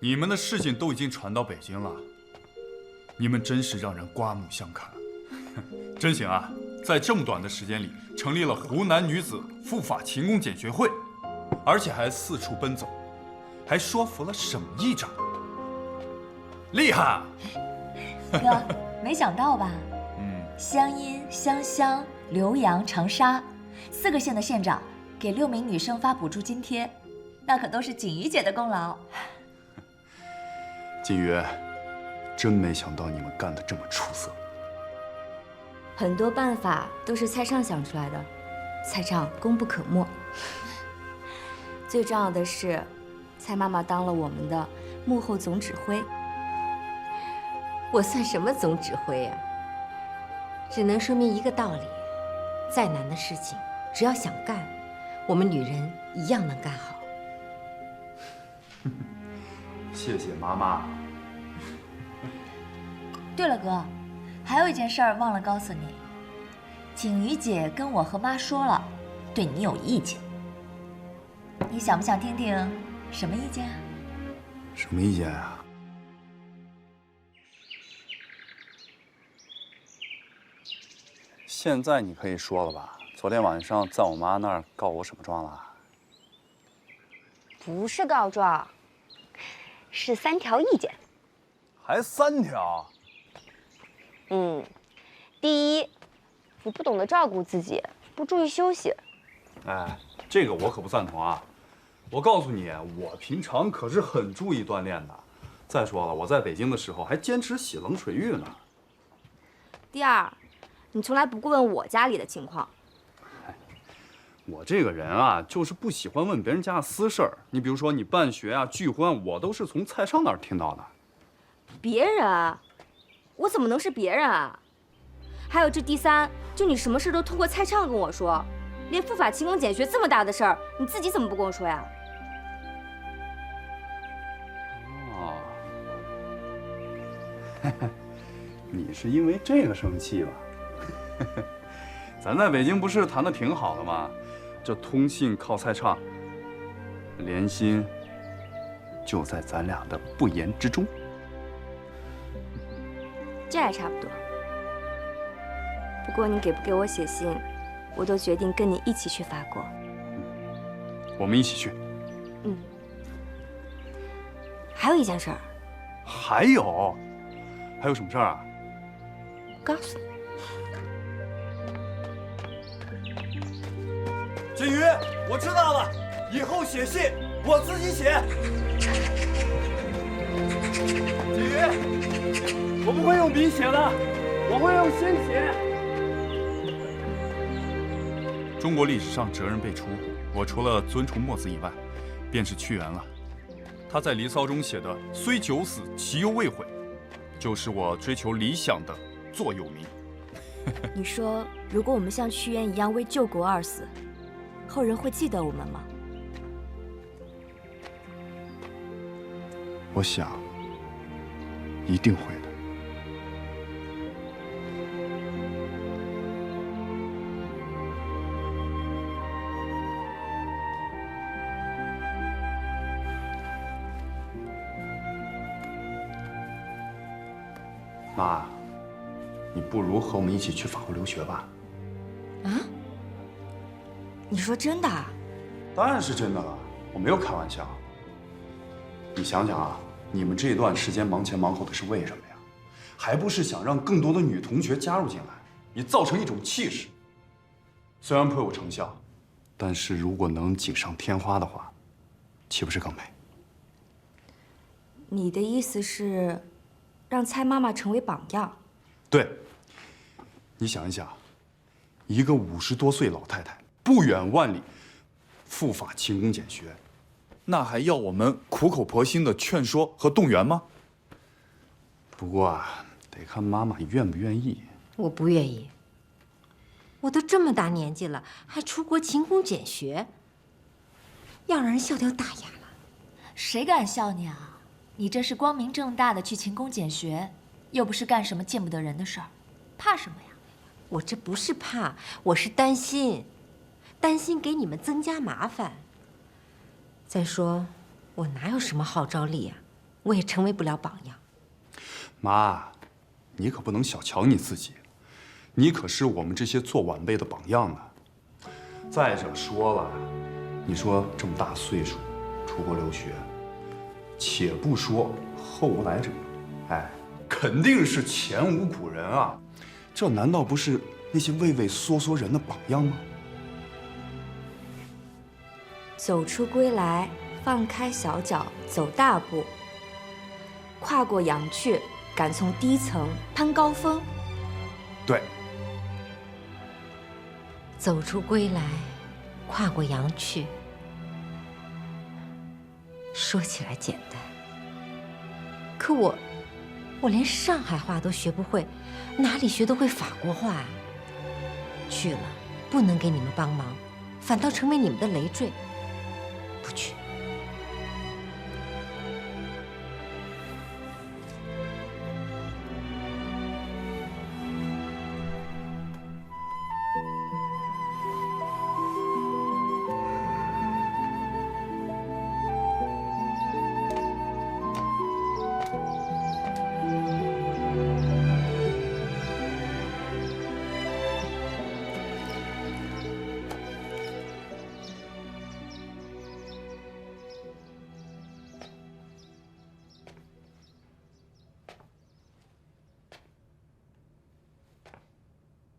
你们的事情都已经传到北京了，你们真是让人刮目相看。真行啊，在这么短的时间里，成立了湖南女子妇法勤工俭学会，而且还四处奔走，还说服了省议长，厉害！哥，没想到吧？湘阴、湘乡、浏阳、长沙4个县的县长给6名女生发补助津贴，那可都是锦瑜姐的功劳。锦瑜，真没想到你们干得这么出色。很多办法都是蔡畅想出来的，蔡畅功不可没。最重要的是，蔡妈妈当了我们的幕后总指挥。我算什么总指挥呀？只能说明一个道理：再难的事情，只要想干，我们女人一样能干好。谢谢妈妈。对了，哥，还有一件事儿忘了告诉你，锦瑜姐跟我和妈说了，对你有意见。你想不想听听什么意见啊？什么意见啊？现在你可以说了吧？昨天晚上在我妈那儿告我什么状了？不是告状，是3条意见。还3条？第一，你不懂得照顾自己，不注意休息。哎，这个我可不赞同啊！我告诉你，我平常可是很注意锻炼的。再说了，我在北京的时候还坚持洗冷水浴呢。第二，你从来不过问我家里的情况。我这个人啊，就是不喜欢问别人家的私事儿。你比如说，你办学啊、聚婚，我都是从蔡尚那儿听到的。别人？我怎么能是别人啊？还有这第三，就你什么事都通过蔡畅跟我说，连妇法勤工俭学这么大的事儿，你自己怎么不跟我说呀？哦，你是因为这个生气吧？咱在北京不是谈的挺好的吗？这通信靠蔡畅，联心就在咱俩的不言之中。这还差不多。不过你给不给我写信，我都决定跟你一起去法国。我们一起去。还有一件事儿。还有什么事儿啊？告诉你。锦瑜，我知道了，以后写信我自己写。锦瑜，我不会用笔写的，我会用心写。中国历史上哲人辈出，我除了尊崇墨子以外，便是屈原了。他在《离骚》中写的“虽九死，其犹未悔”，就是我追求理想的座右铭。你说，如果我们像屈原一样为救国而死，后人会记得我们吗？我想，一定会的。妈，你不如和我们一起去法国留学吧。啊？你说真的？当然是真的了，我没有开玩笑。你想想啊，你们这段时间忙前忙后的是为什么呀？还不是想让更多的女同学加入进来，以造成一种气势。虽然颇有成效，但是如果能锦上添花的话，岂不是更美？你的意思是，让蔡妈妈成为榜样？对。你想一想，一个50多岁老太太，不远万里，妇法勤工俭学，那还要我们苦口婆心的劝说和动员吗？不过啊，得看妈妈愿不愿意。我不愿意。我都这么大年纪了，还出国勤工俭学，要让人笑掉大牙了。谁敢笑你啊？你这是光明正大的去勤工俭学，又不是干什么见不得人的事儿，怕什么呀？我这不是怕，我是担心，担心给你们增加麻烦。再说，我哪有什么号召力啊？我也成为不了榜样。妈，你可不能小瞧你自己，你可是我们这些做晚辈的榜样呢。再者说了，你说这么大岁数出国留学，且不说后无来者，哎，肯定是前无古人啊！这难道不是那些畏畏缩缩人的榜样吗？走出归来，放开小脚，走大步，跨过羊雀，敢从低层攀高峰。对，走出归来，跨过羊雀。说起来简单，可我连上海话都学不会，哪里学得会法国话啊？去了不能给你们帮忙，反倒成为你们的累赘。不去。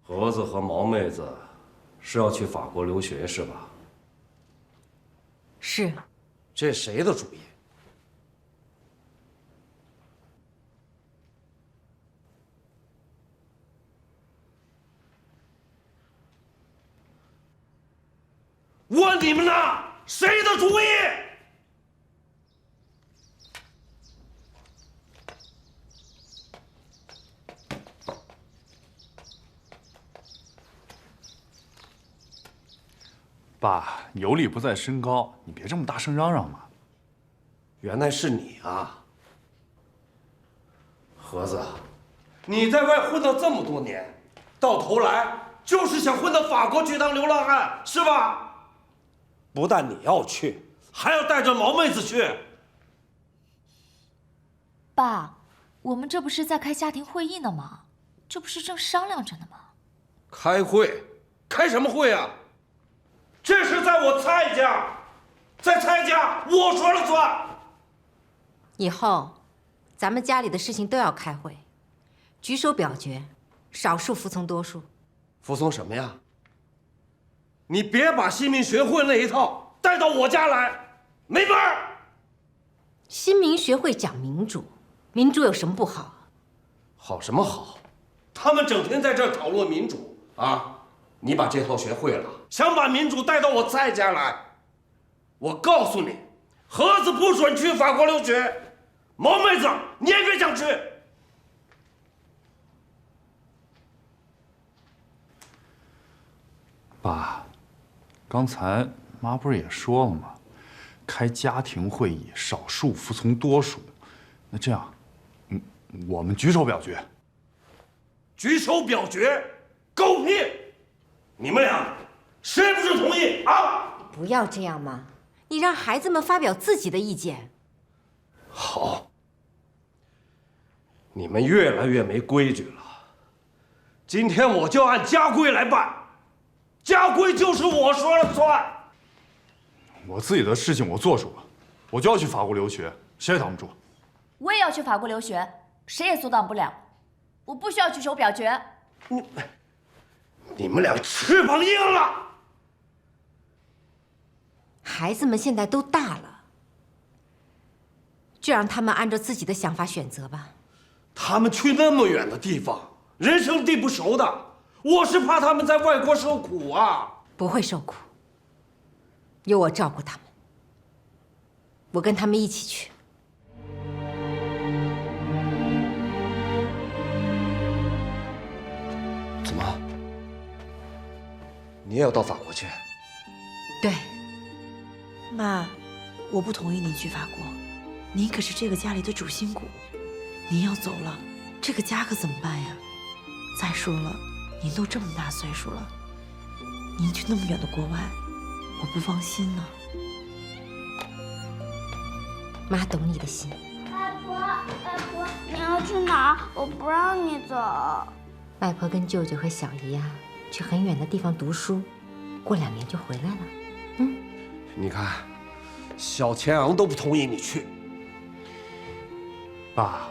盒子和毛妹子是要去法国留学是吧？是。这谁的主意？问你们呢，谁的主意？爸，有理不在身高，你别这么大声嚷嚷嘛。原来是你啊，盒子，你在外混了这么多年，到头来就是想混到法国去当流浪汉，是吧？不但你要去，还要带着毛妹子去。爸，我们这不是在开家庭会议呢吗？这不是正商量着呢吗？开会？开什么会啊？这是在我蔡家，在蔡家我说了算。以后，咱们家里的事情都要开会，举手表决，少数服从多数。服从什么呀？你别把新民学会那一套带到我家来，没门儿！新民学会讲民主，民主有什么不好？好什么好？他们整天在这儿讨论民主啊！你把这套学会了，想把民主带到我蔡家来，我告诉你，盒子不准去法国留学，毛妹子你也别想去。爸，刚才妈不是也说了吗？开家庭会议，少数服从多数。那这样，我们举手表决。举手表决，狗屁！你们俩谁不是同意啊？不要这样嘛，你让孩子们发表自己的意见。好，你们越来越没规矩了。今天我就按家规来办，家规就是我说了算。我自己的事情我做主了，我就要去法国留学，谁也挡不住。我也要去法国留学，谁也阻挡不了。我不需要举手表决。你们俩翅膀硬了。孩子们现在都大了，就让他们按照自己的想法选择吧。他们去那么远的地方，人生地不熟的，我是怕他们在外国受苦啊。不会受苦，有我照顾他们。我跟他们一起去。怎么？你也要到法国去？对。妈，我不同意您去法国，您可是这个家里的主心骨，您要走了，这个家可怎么办呀？再说了，您都这么大岁数了，您去那么远的国外，我不放心呢。妈懂你的心。爸去哪儿？我不让你走。外婆跟舅舅和小姨啊，去很远的地方读书，过2年就回来了。嗯，你看，小钱昂都不同意你去。爸，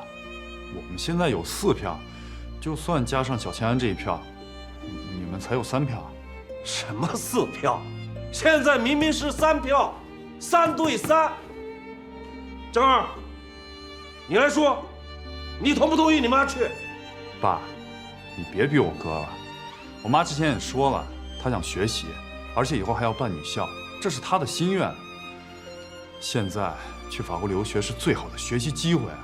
我们现在有4票，就算加上小钱安这一票，你们才有3票。什么4票？现在明明是3票，3对3。正儿，你来说，你同不同意你妈去？爸，你别逼我哥了。我妈之前也说了，她想学习，而且以后还要办女校，这是她的心愿。现在去法国留学是最好的学习机会啊！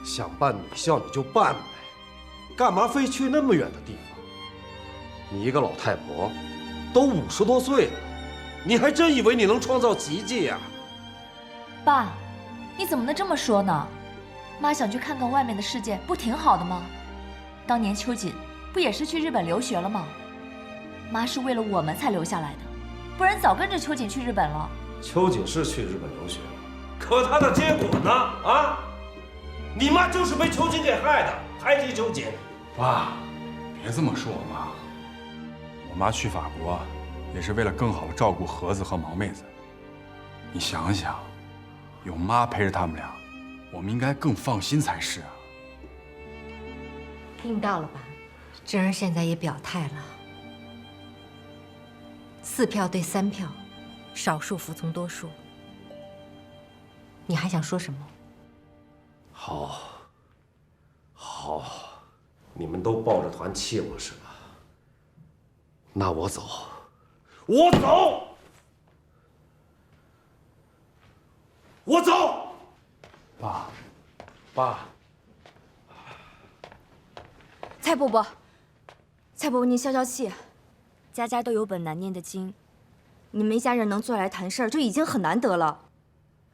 想办女校你就办呗，干嘛非去那么远的地方？你一个老太婆，都50多岁了，你还真以为你能创造奇迹呀？爸，你怎么能这么说呢？妈想去看看外面的世界，不挺好的吗？当年秋瑾不也是去日本留学了吗？妈是为了我们才留下来的，不然早跟着秋瑾去日本了。秋瑾是去日本留学了，可她的结果呢？啊，你妈就是被秋瑾给害的，还提秋瑾。爸，别这么说我妈。我妈去法国也是为了更好的照顾盒子和毛妹子。你想想，有妈陪着他们俩，我们应该更放心才是啊。听到了吧？珍儿现在也表态了，4票对3票，少数服从多数。你还想说什么？好，你们都抱着团气我是吧？那我走，我走，我走。爸，蔡伯伯，您消消气，家家都有本难念的经，你们一家人能坐下来谈事儿，就已经很难得了。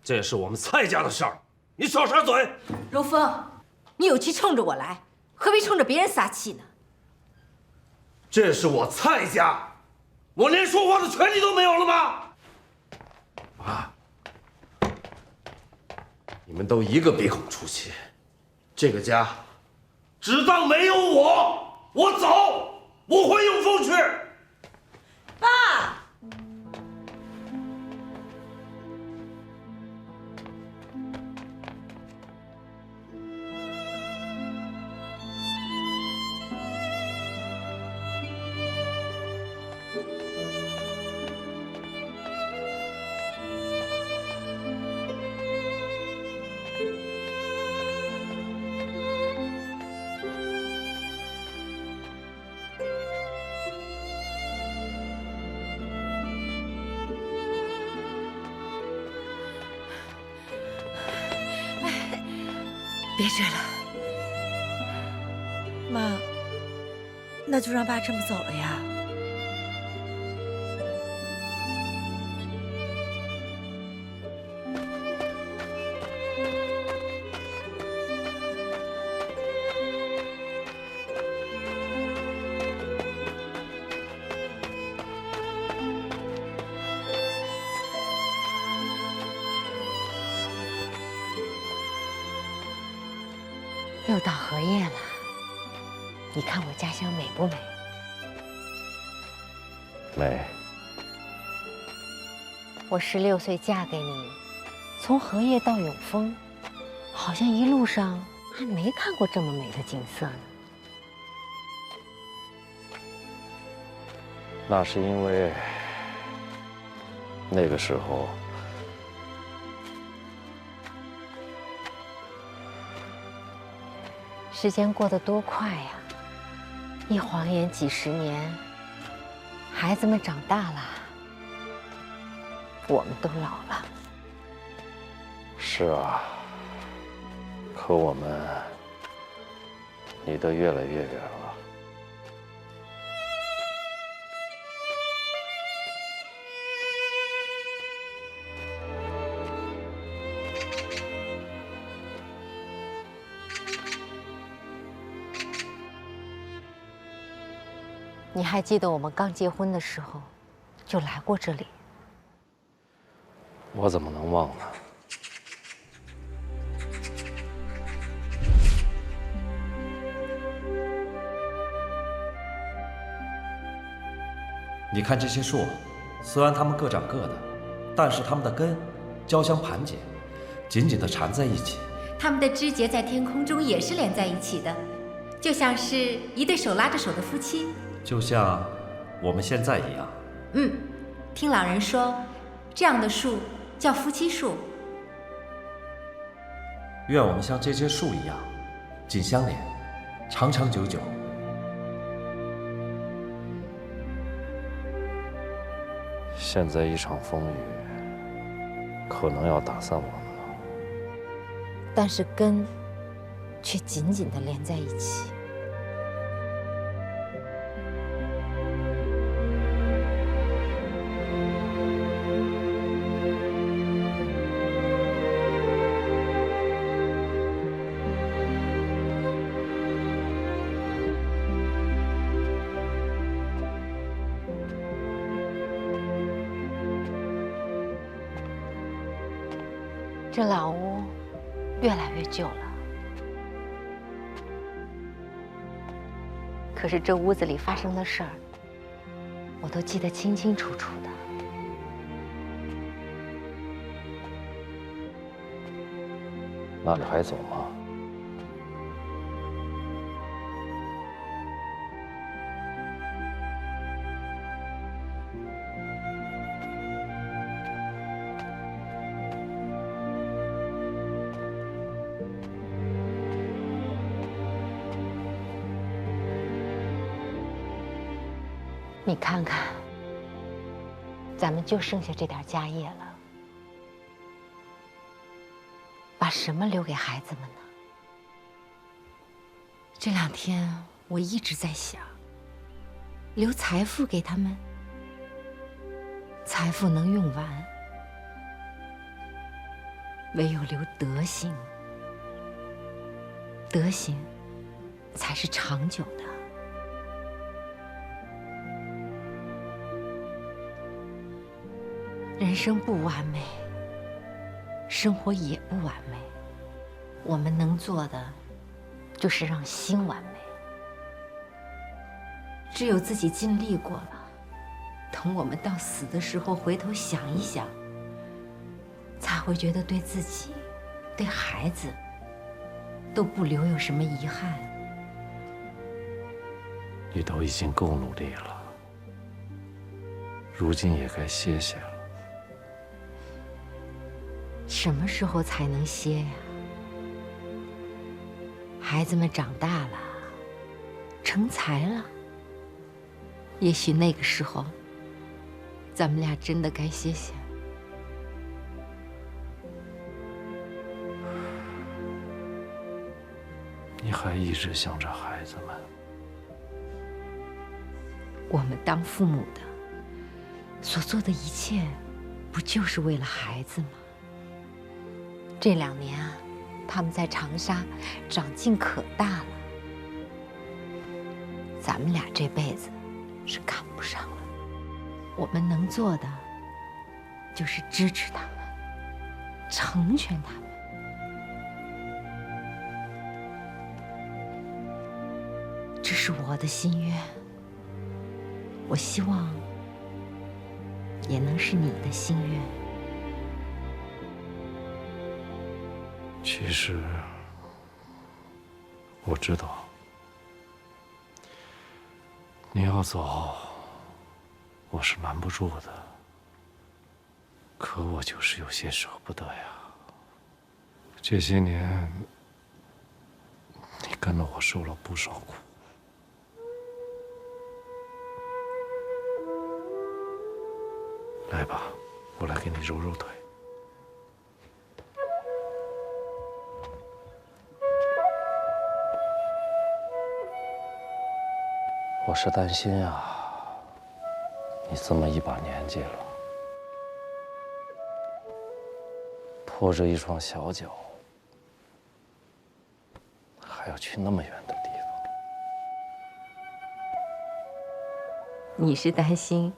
这是我们蔡家的事儿，你少插嘴。柔风，你有气冲着我来，何必冲着别人撒气呢？这是我蔡家，我连说话的权利都没有了吗？爸，你们都一个鼻孔出气，这个家只当没有我，我走，我回永丰去。爸，别追了，妈，那就让爸这么走了呀。又到荷叶了，你看我家乡美不美？美。我16岁嫁给你，从荷叶到永丰，好像一路上还没看过这么美的景色呢。那是因为那个时候时间过得多快呀！一晃眼几10年，孩子们长大了，我们都老了。是啊，可我们离得越来越远了。你还记得我们刚结婚的时候，就来过这里？我怎么能忘呢？你看这些树，虽然它们各长各的，但是它们的根交相盘结，紧紧地缠在一起。它们的枝节在天空中也是连在一起的，就像是一对手拉着手的夫妻，就像我们现在一样。听老人说，这样的树叫夫妻树。愿我们像这些树一样，紧相连，长长久久。现在一场风雨，可能要打散我们了。但是根却紧紧地连在一起。这老屋越来越旧了，可是这屋子里发生的事儿，我都记得清清楚楚的。那你还走吗？你看看，咱们就剩下这点家业了，把什么留给孩子们呢？这2天我一直在想，留财富给他们，财富能用完，唯有留德行，德行才是长久的。人生不完美，生活也不完美，我们能做的就是让心完美。只有自己尽力过了，等我们到死的时候回头想一想，才会觉得对自己、对孩子都不留有什么遗憾。你都已经够努力了，如今也该歇歇了。什么时候才能歇呀？孩子们长大了，成才了，也许那个时候，咱们俩真的该歇歇。你还一直想着孩子们。我们当父母的所做的一切，不就是为了孩子吗？这2年啊，他们在长沙长进可大了，咱们俩这辈子是赶不上了。我们能做的就是支持他们，成全他们。这是我的心愿，我希望也能是你的心愿。其实我知道，你要走，我是瞒不住的。可我就是有些舍不得呀。这些年，你跟了我受了不少苦。来吧，我来给你揉揉腿。我是担心啊，你这么一把年纪了，拖着一双小脚，还要去那么远的地方。你是担心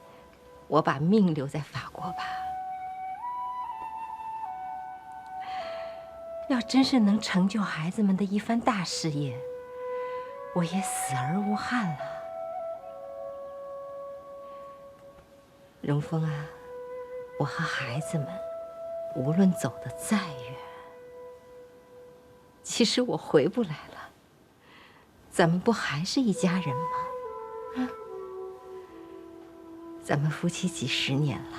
我把命留在法国吧？要真是能成就孩子们的一番大事业，我也死而无憾了。荣峰啊，我和孩子们无论走得再远，其实我回不来了。咱们不还是一家人吗？啊，咱们夫妻几十年了，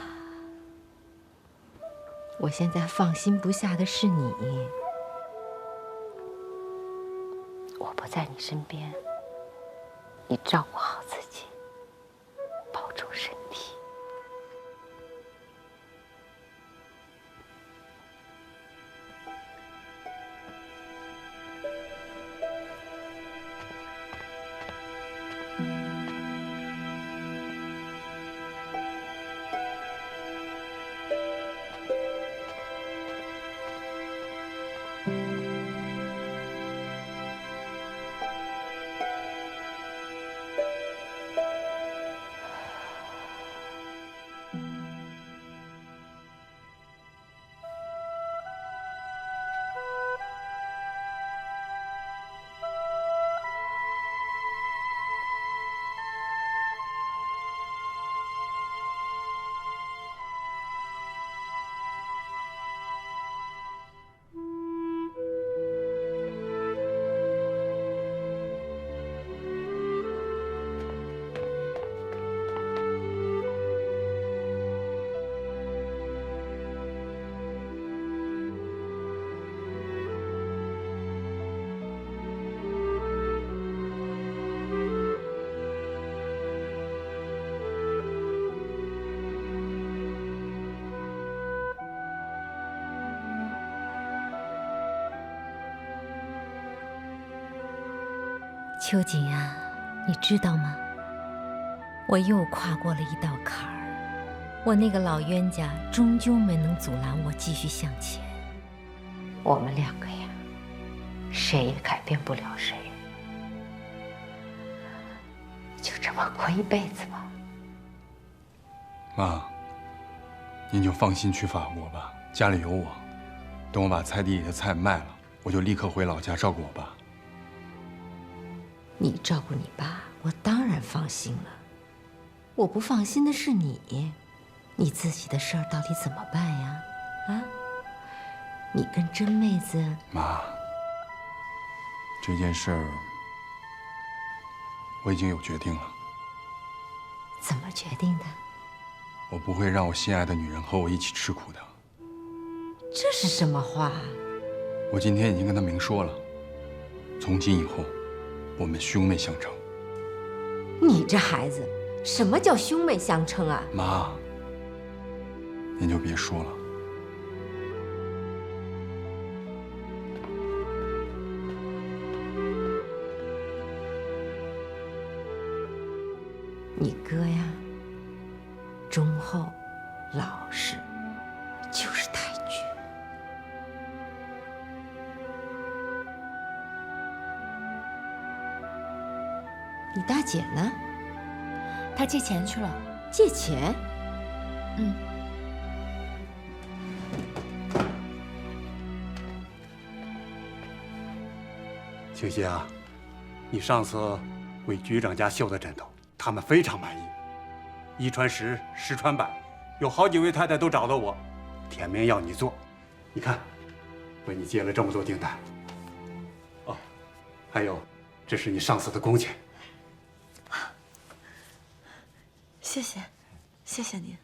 我现在放心不下的是你。我不在你身边，你照顾好自己，保重身体。秋瑾啊，你知道吗？我又跨过了一道坎儿，我那个老冤家终究没能阻拦我继续向前。我们两个呀，谁也改变不了谁，就这么过一辈子吧。妈，您就放心去法国吧，家里有我。等我把菜地里的菜卖了，我就立刻回老家照顾我爸。你照顾你爸，我当然放心了。我不放心的是你，你自己的事儿到底怎么办呀？啊？你跟甄妹子……妈，这件事儿我已经有决定了。怎么决定的？我不会让我心爱的女人和我一起吃苦的。这是什么话？我今天已经跟她明说了，从今以后，我们兄妹相称。你这孩子，什么叫兄妹相称啊？妈，您就别说了。你哥呀，忠厚、老实，就是太倔。你大姐呢？她借钱去了。借钱？嗯。青溪啊，你上次为局长家绣的枕头，他们非常满意，一传十，十传百，有好几位太太都找到我，点名要你做。你看，为你接了这么多订单。哦，还有，这是你上次的工钱。谢谢，谢谢您。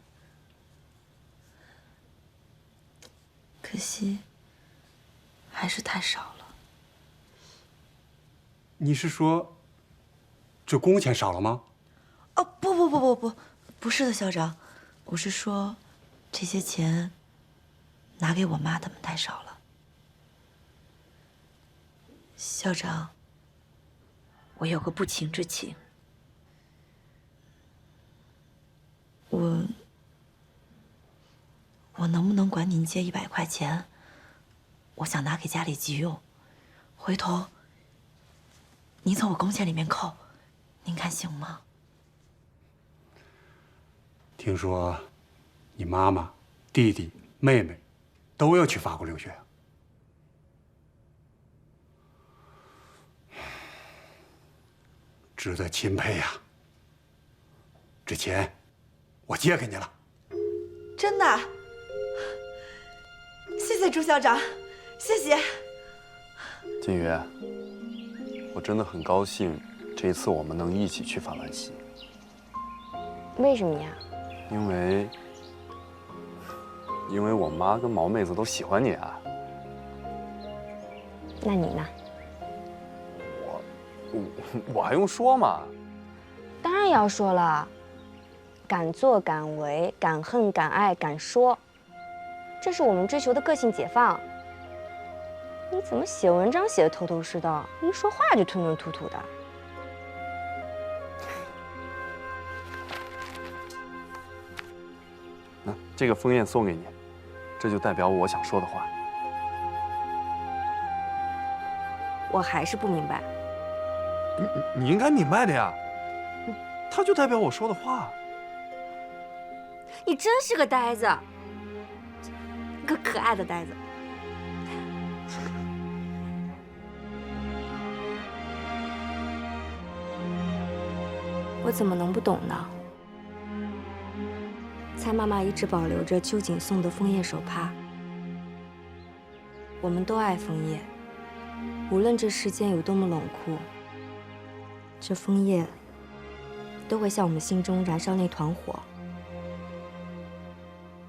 可惜，还是太少了。你是说，这工钱少了吗？哦，不是的，校长，我是说，这些钱拿给我妈他们太少了。校长，我有个不情之请。我能不能管您借100块钱？我想拿给家里急用，回头您从我工钱里面扣，您看行吗？听说你妈妈、弟弟、妹妹都要去法国留学，值得钦佩呀。这钱我借给你了。真的？谢谢朱校长，谢谢。金鱼，我真的很高兴，这一次我们能一起去法兰西。为什么呀？因为我妈跟毛妹子都喜欢你啊。那你呢？我还用说吗？当然要说了，敢作敢为，敢恨敢爱敢说，这是我们追求的个性解放。你怎么写文章写得头头是道，一说话就吞吞吐吐的？这个枫叶送给你，这就代表我想说的话。我还是不明白。你应该明白的呀，它就代表我说的话。你真是个呆子，个可爱的呆子。我怎么能不懂呢？蔡妈妈一直保留着秋瑾送的枫叶手帕，我们都爱枫叶，无论这世间有多么冷酷，这枫叶都会向我们心中燃烧那团火。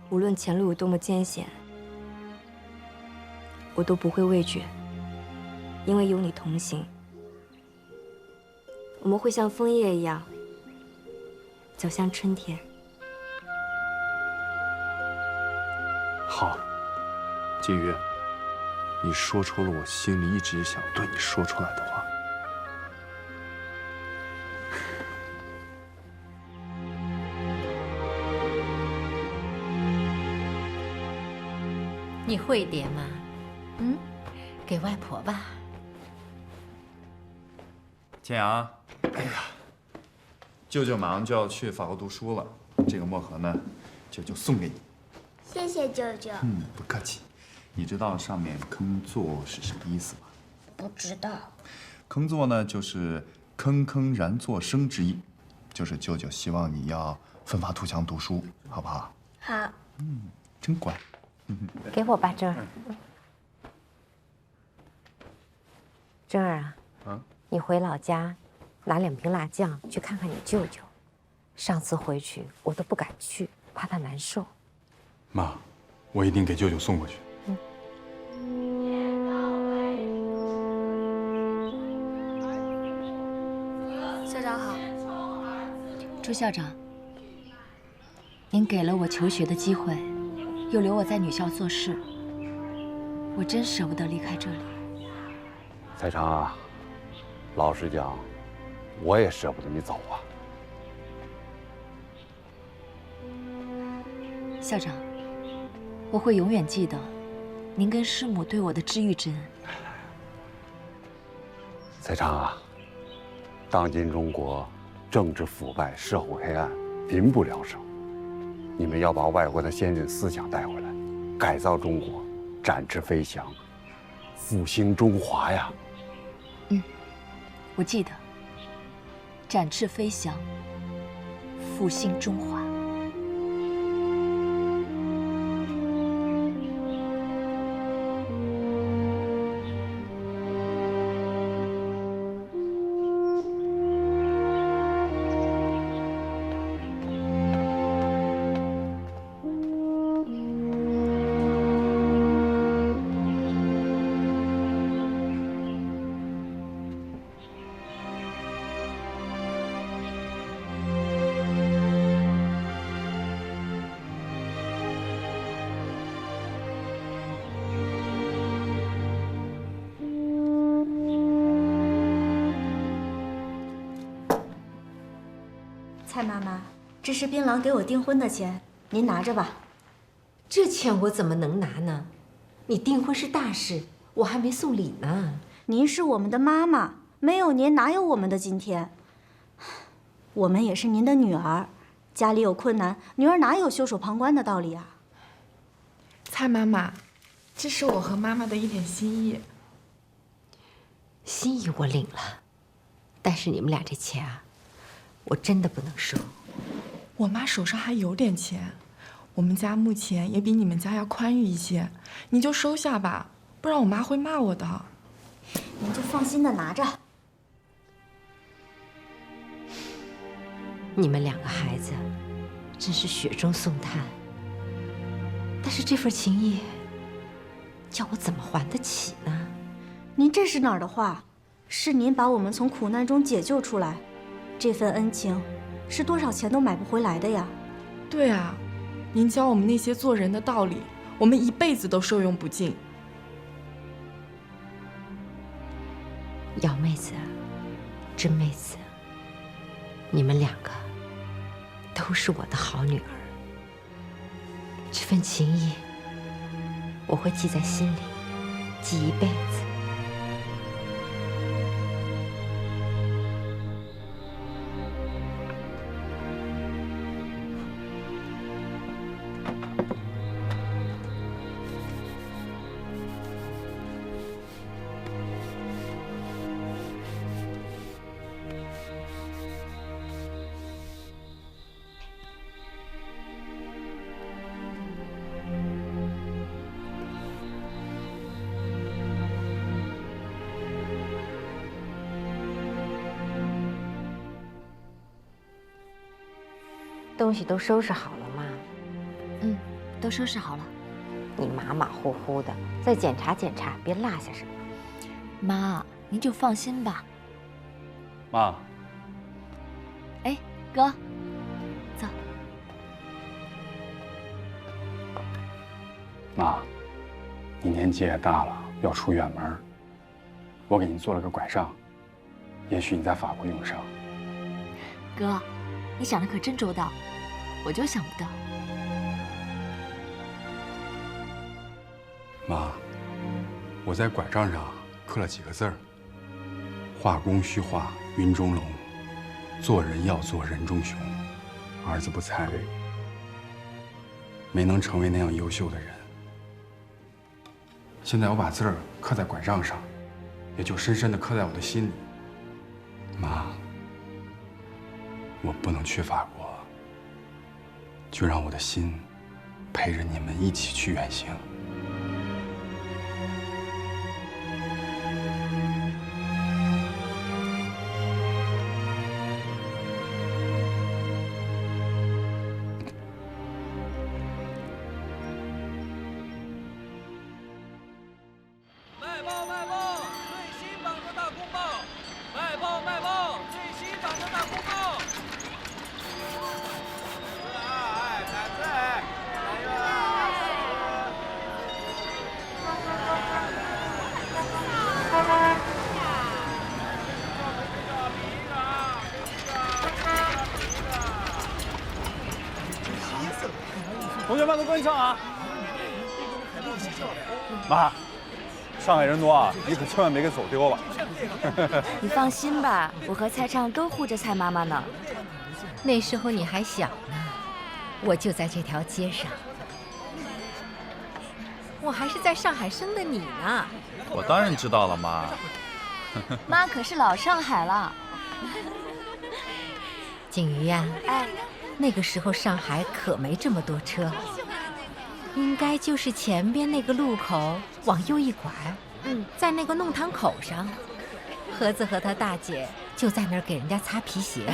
无论前路有多么艰险，我都不会畏惧，因为有你同行，我们会像枫叶一样走向春天。好，金鱼，你说出了我心里一直想对你说出来的话。你会叠吗？给外婆吧。天阳，哎呀，舅舅马上就要去法国读书了，这个墨盒呢，舅舅送给你。谢谢舅舅。不客气。你知道上面坑作是什么意思吗？不知道。坑作呢，就是铿铿然作声之意，就是舅舅希望你要奋发图强读书，好不好？好。真乖。给我吧，珍儿。珍儿啊，你回老家拿2瓶辣酱去看看你舅舅。上次回去我都不敢去，怕他难受。妈，我一定给舅舅送过去。校长好。朱校长，您给了我求学的机会，又留我在女校做事，我真舍不得离开这里。彩长啊，老实讲，我也舍不得你走啊。校长，我会永远记得您跟师母对我的知遇之恩。彩长啊，当今中国政治腐败，社会黑暗，民不聊生。你们要把外国的先进思想带回来，改造中国，展翅飞翔，复兴中华呀！我记得，展翅飞翔，复兴中华。蔡妈妈，这是槟榔给我订婚的钱，您拿着吧。这钱我怎么能拿呢？你订婚是大事，我还没送礼呢。您是我们的妈妈，没有您哪有我们的今天？我们也是您的女儿，家里有困难，女儿哪有袖手旁观的道理啊？蔡妈妈，这是我和妈妈的一点心意。心意我领了，但是你们俩这钱啊，我真的不能收。我妈手上还有点钱，我们家目前也比你们家要宽裕一些，你就收下吧，不然我妈会骂我的。您就放心的拿着。你们两个孩子真是雪中送炭，但是这份情谊，叫我怎么还得起呢？您这是哪儿的话？是您把我们从苦难中解救出来，这份恩情是多少钱都买不回来的呀。对啊，您教我们那些做人的道理，我们一辈子都受用不尽。姚妹子，甄妹子，你们两个都是我的好女儿，这份情谊我会记在心里，记一辈子。东西都收拾好了吗？嗯，都收拾好了。你马马虎虎的，再检查检查，别落下什么。妈，您就放心吧。妈，哎，哥，走。妈，你年纪也大了，要出远门，我给您做了个拐杖，也许你在法国用上。哥，你想的可真周到，我就想不到。妈，我在拐杖上刻了几个字儿：画工须画云中龙，做人要做人中雄。儿子不才，没能成为那样优秀的人。现在我把字儿刻在拐杖上，也就深深地刻在我的心里。妈，我不能去法国，就让我的心陪着你们一起去远行。同学们都跟上啊！妈，上海人多啊，你可千万别给走丢了。你放心吧，我和蔡畅都护着蔡妈妈呢。那时候你还小呢，我就在这条街上，我还是在上海生的你呢。我当然知道了，妈。妈可是老上海了。景瑜呀，哎，那个时候上海可没这么多车，应该就是前边那个路口往右一拐，在那个弄堂口上，盒子和他大姐就在那儿给人家擦皮鞋。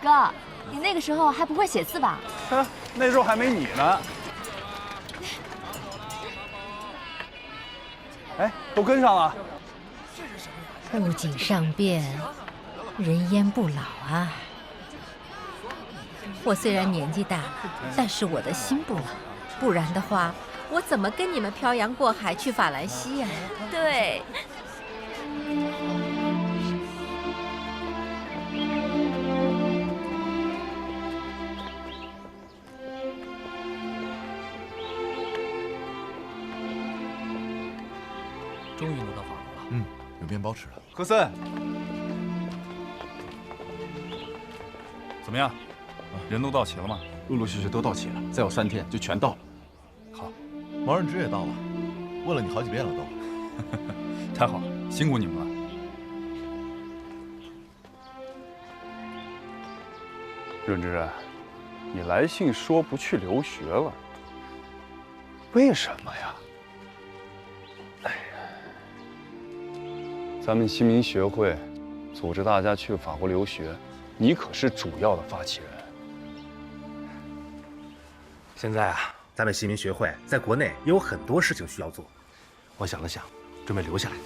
哥，你那个时候还不会写字吧？那时候还没你呢。哎，都跟上了。物锦尚变，人烟不老啊。我虽然年纪大了，但是我的心不老，不然的话，我怎么跟你们漂洋过海去法兰西呀？对。终于能到法国了。有面包吃了。何森，怎么样？人都到齐了吗？陆陆续续都到齐了，再有3天就全到了。好，毛润之也到了，问了你好几遍了都。太好了，辛苦你们了。润之，你来信说不去留学了，为什么呀？哎呀，咱们新民学会组织大家去法国留学，你可是主要的发起人。现在啊，咱们新民学会在国内也有很多事情需要做，我想了想，准备留下来。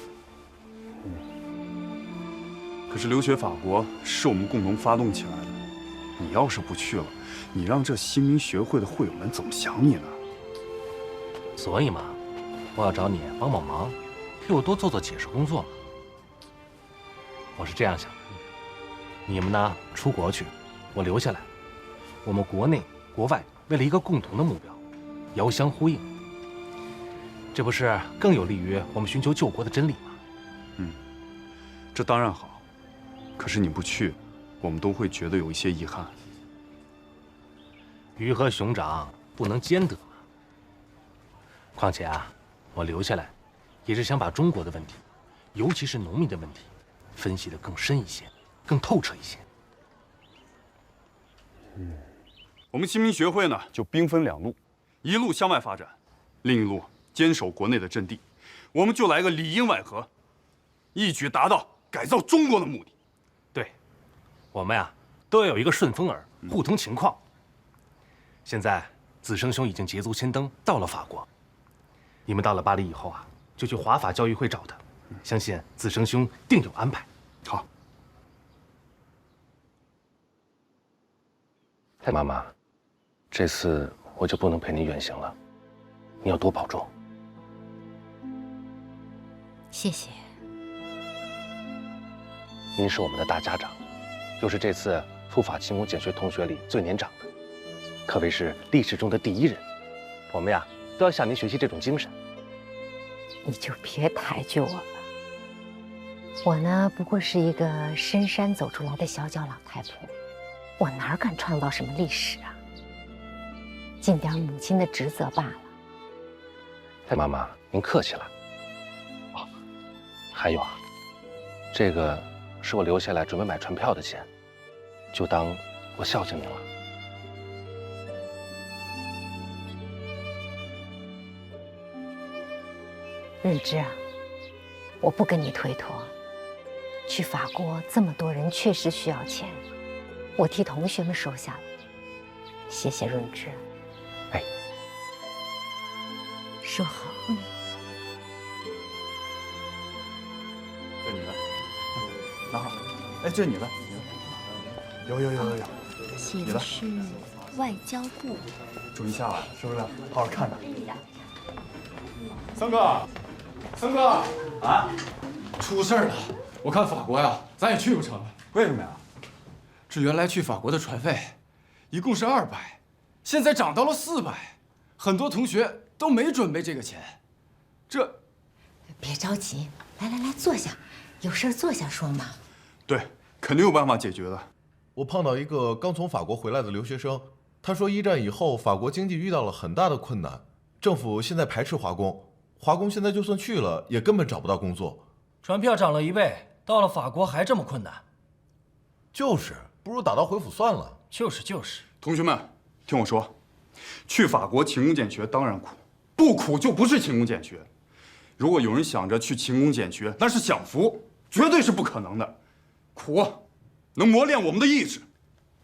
可是留学法国是我们共同发动起来的，你要是不去了，你让这新民学会的会友们怎么想你呢？所以嘛，我要找你帮帮忙，替我多做做解释工作嘛。我是这样想的，你们呢出国去，我留下来，我们国内国外为了一个共同的目标，遥相呼应，这不是更有利于我们寻求救国的真理吗？这当然好。可是你不去，我们都会觉得有一些遗憾。鱼和熊掌不能兼得嘛。况且啊，我留下来，也是想把中国的问题，尤其是农民的问题，分析得更深一些，更透彻一些。我们新民学会呢，就兵分两路，一路向外发展，另一路坚守国内的阵地。我们就来个里应外合，一举达到改造中国的目的。对，我们呀都要有一个顺风耳，互通情况。现在子生兄已经捷足先登，到了法国。你们到了巴黎以后啊，就去华法教育会找他，相信子生兄定有安排。好。太妈妈，这次我就不能陪你远行了，你要多保重。谢谢。您是我们的大家长，又是这次赴法勤工俭学同学里最年长的，可谓是历史中的第一人。我们呀都要向您学习这种精神。你就别抬举我了，我呢不过是一个深山走出来的小脚老太婆，我哪敢创造什么历史啊？尽点母亲的职责罢了。太妈妈，您客气了。哦，还有啊，这个是我留下来准备买船票的钱，就当我孝敬您了。润之啊，我不跟你推脱。去法国这么多人，确实需要钱，我替同学们收下了。谢谢润之。哎，收好。这你的，拿好。哎，这是你的，有。写的是外交部。注意下了，是不是？好好看看。三哥。三哥啊，出事了！我看法国呀，咱也去不成了。为什么呀？这原来去法国的船费，一共是200，现在涨到了400，很多同学都没准备这个钱。这，别着急，来，坐下，有事坐下说嘛。对，肯定有办法解决的。我碰到一个刚从法国回来的留学生，他说1战以后法国经济遇到了很大的困难，政府现在排斥华工。华工现在就算去了，也根本找不到工作。船票涨了1倍，到了法国还这么困难。就是，不如打道回府算了。就是。同学们，听我说，去法国勤工俭学当然苦，不苦就不是勤工俭学。如果有人想着去勤工俭学，那是享福，绝对是不可能的。苦，能磨练我们的意志。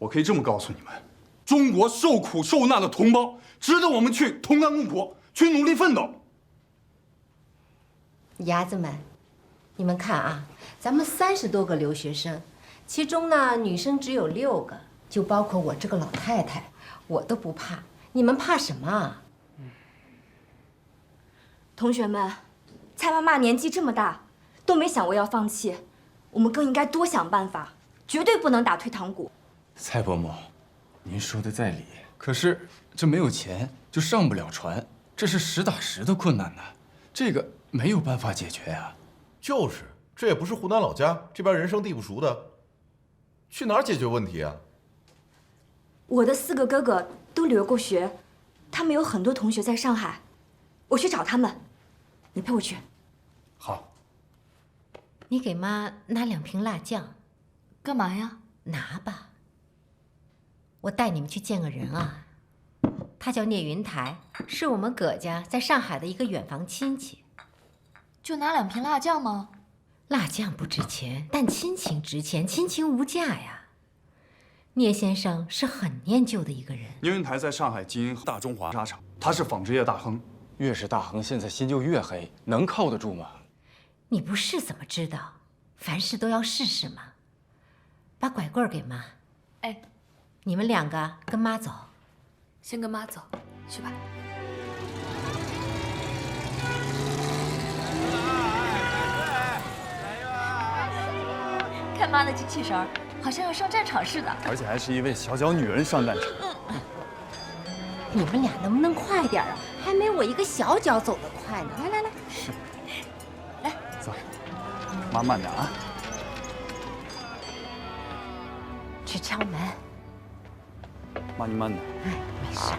我可以这么告诉你们，中国受苦受难的同胞，值得我们去同甘共苦，去努力奋斗。伢子们，你们看啊，咱们30多个留学生，其中呢女生只有6个，就包括我这个老太太，我都不怕，你们怕什么啊？同学们，蔡妈妈年纪这么大，都没想过要放弃，我们更应该多想办法，绝对不能打退堂鼓。蔡伯母，您说的在理，可是这没有钱就上不了船，这是实打实的困难呐，这个没有办法解决呀。就是，这也不是湖南老家，这边人生地不熟的，去哪儿解决问题啊？我的4个哥哥都留过学，他们有很多同学在上海，我去找他们，你陪我去。好。你给妈拿2瓶辣酱。干嘛呀？拿吧。我带你们去见个人啊，他叫聂云台，是我们葛家在上海的一个远房亲戚。就拿2瓶辣酱吗？辣酱不值钱，但亲情值钱，亲情无价呀。聂先生是很念旧的一个人。聂云台在上海经营大中华纱厂，他是纺织业大亨。越是大亨，现在心就越黑，能靠得住吗？你不试怎么知道？凡事都要试试嘛。把拐棍给妈。哎，你们2个跟妈走。先跟妈走，去吧。看妈的精气神儿，好像要上战场似的。而且还是一位小女人上战场。你们俩能不能快点啊？还没我一个小脚走得快呢。来来来，来，走。妈慢点啊。去敲门。妈，你慢点。哎，没事。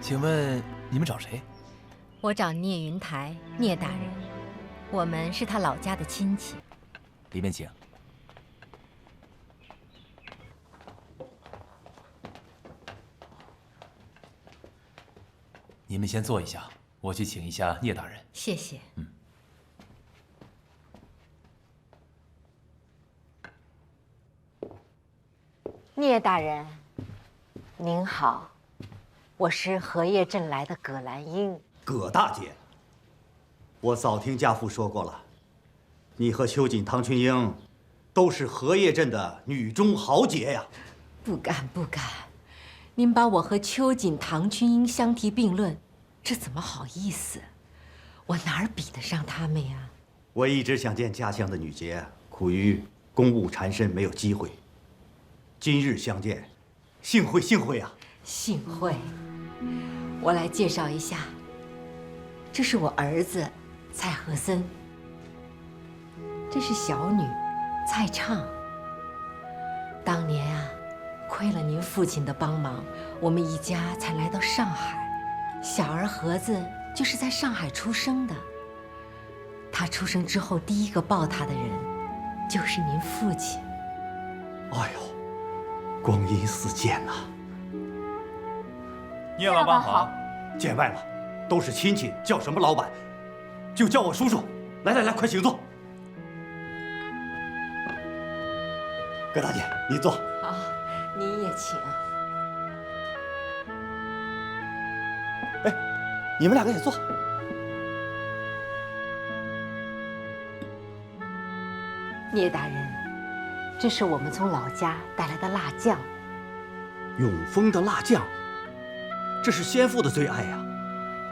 请问你们找谁？我找聂云台，聂大人，我们是他老家的亲戚。里面请。你们先坐一下，我去请一下聂大人。谢谢。聂大人，您好。我是荷叶镇来的葛兰英。葛大姐，我早听家父说过了，你和秋瑾、唐群英都是荷叶镇的女中豪杰呀。不敢不敢，您把我和秋瑾、唐群英相提并论，这怎么好意思？我哪儿比得上他们呀？我一直想见家乡的女杰，苦于公务缠身，没有机会。今日相见，幸会幸会啊！幸会。我来介绍一下，这是我儿子蔡和森，这是小女蔡畅。当年啊，亏了您父亲的帮忙，我们一家才来到上海。小儿和子就是在上海出生的，他出生之后第一个抱他的人就是您父亲。哎呦，光阴似箭呐！聂老板好，见外了，都是亲戚，叫什么老板，就叫我叔叔。来来来，快请坐。葛大姐，你坐。好，您也请。哎，你们2个也坐。聂大人，这是我们从老家带来的辣酱。永丰的辣酱。这是先父的最爱呀！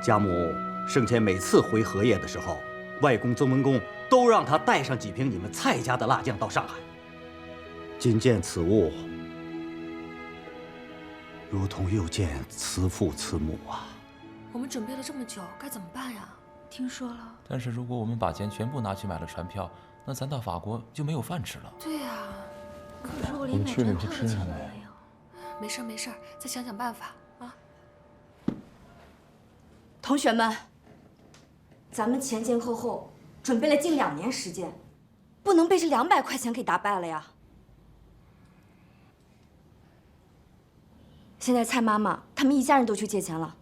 家母生前每次回荷叶的时候，外公曾文公都让他带上几瓶你们蔡家的辣酱到上海。今见此物，如同又见慈父慈母啊！我们准备了这么久，该怎么办呀？听说了。但是如果我们把钱全部拿去买了船票，那咱到法国就没有饭吃了。对呀，可是我连买船票的钱都没有。没事没事，再想想办法。同学们，咱们前前后后准备了近2年时间，不能被这200块钱给打败了呀！现在蔡妈妈他们一家人都去借钱了，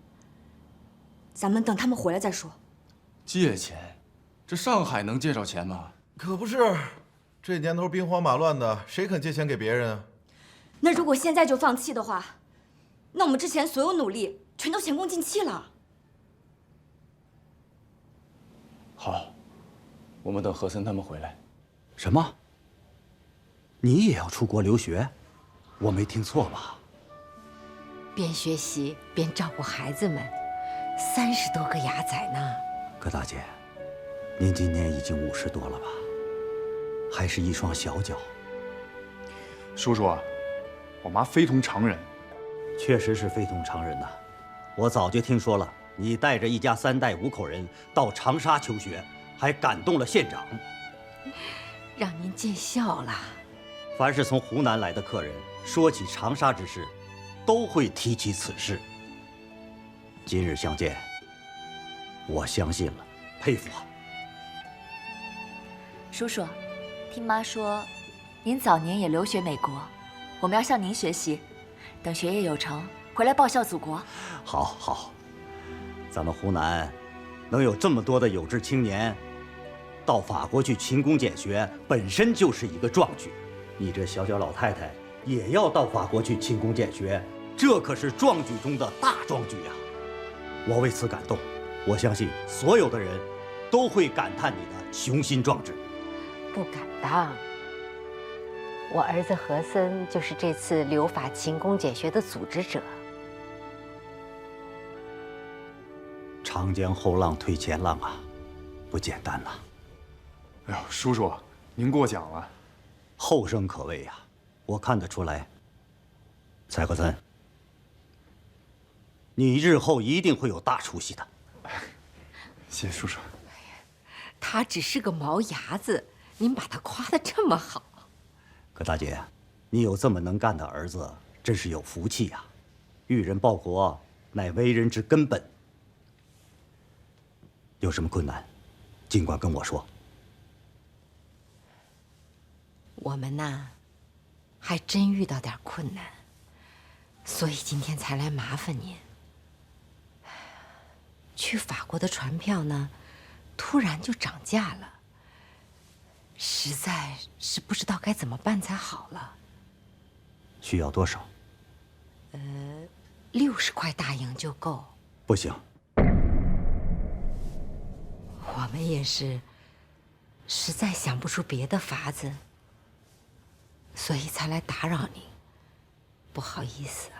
咱们等他们回来再说。借钱？这上海能借着钱吗？可不是，这年头兵荒马乱的，谁肯借钱给别人啊？那如果现在就放弃的话，那我们之前所有努力全都前功尽弃了。好，我们等和森他们回来。什么？你也要出国留学？我没听错吧？边学习边照顾孩子们，30多个牙仔呢。葛大姐，您今年已经50多了吧？还是一双小脚。叔叔啊，我妈非同常人。确实是非同常人呐！我早就听说了。你带着一家3代5口人到长沙求学，还感动了县长，让您见笑了。凡是从湖南来的客人说起长沙之事，都会提起此事。今日相见，我相信了，佩服啊！叔叔，听妈说，您早年也留学美国，我们要向您学习，等学业有成，回来报效祖国。好，咱们湖南能有这么多的有志青年到法国去勤工俭学，本身就是一个壮举。你这小老太太也要到法国去勤工俭学，这可是壮举中的大壮举啊！我为此感动，我相信所有的人都会感叹你的雄心壮志。不敢当。我儿子和森就是这次留法勤工俭学的组织者。长江后浪推前浪啊，不简单呐！哎呦，叔叔，您过奖了。后生可畏呀，我看得出来。蔡和森，你日后一定会有大出息的。谢谢叔叔。他只是个毛伢子，您把他夸得这么好。葛大姐，你有这么能干的儿子，真是有福气呀！育人报国，乃为人之根本。有什么困难，尽管跟我说。我们呐，还真遇到点困难，所以今天才来麻烦您。去法国的船票呢，突然就涨价了，实在是不知道该怎么办才好了。需要多少？60块大洋就够。不行。我们也是，实在想不出别的法子，所以才来打扰您，不好意思啊。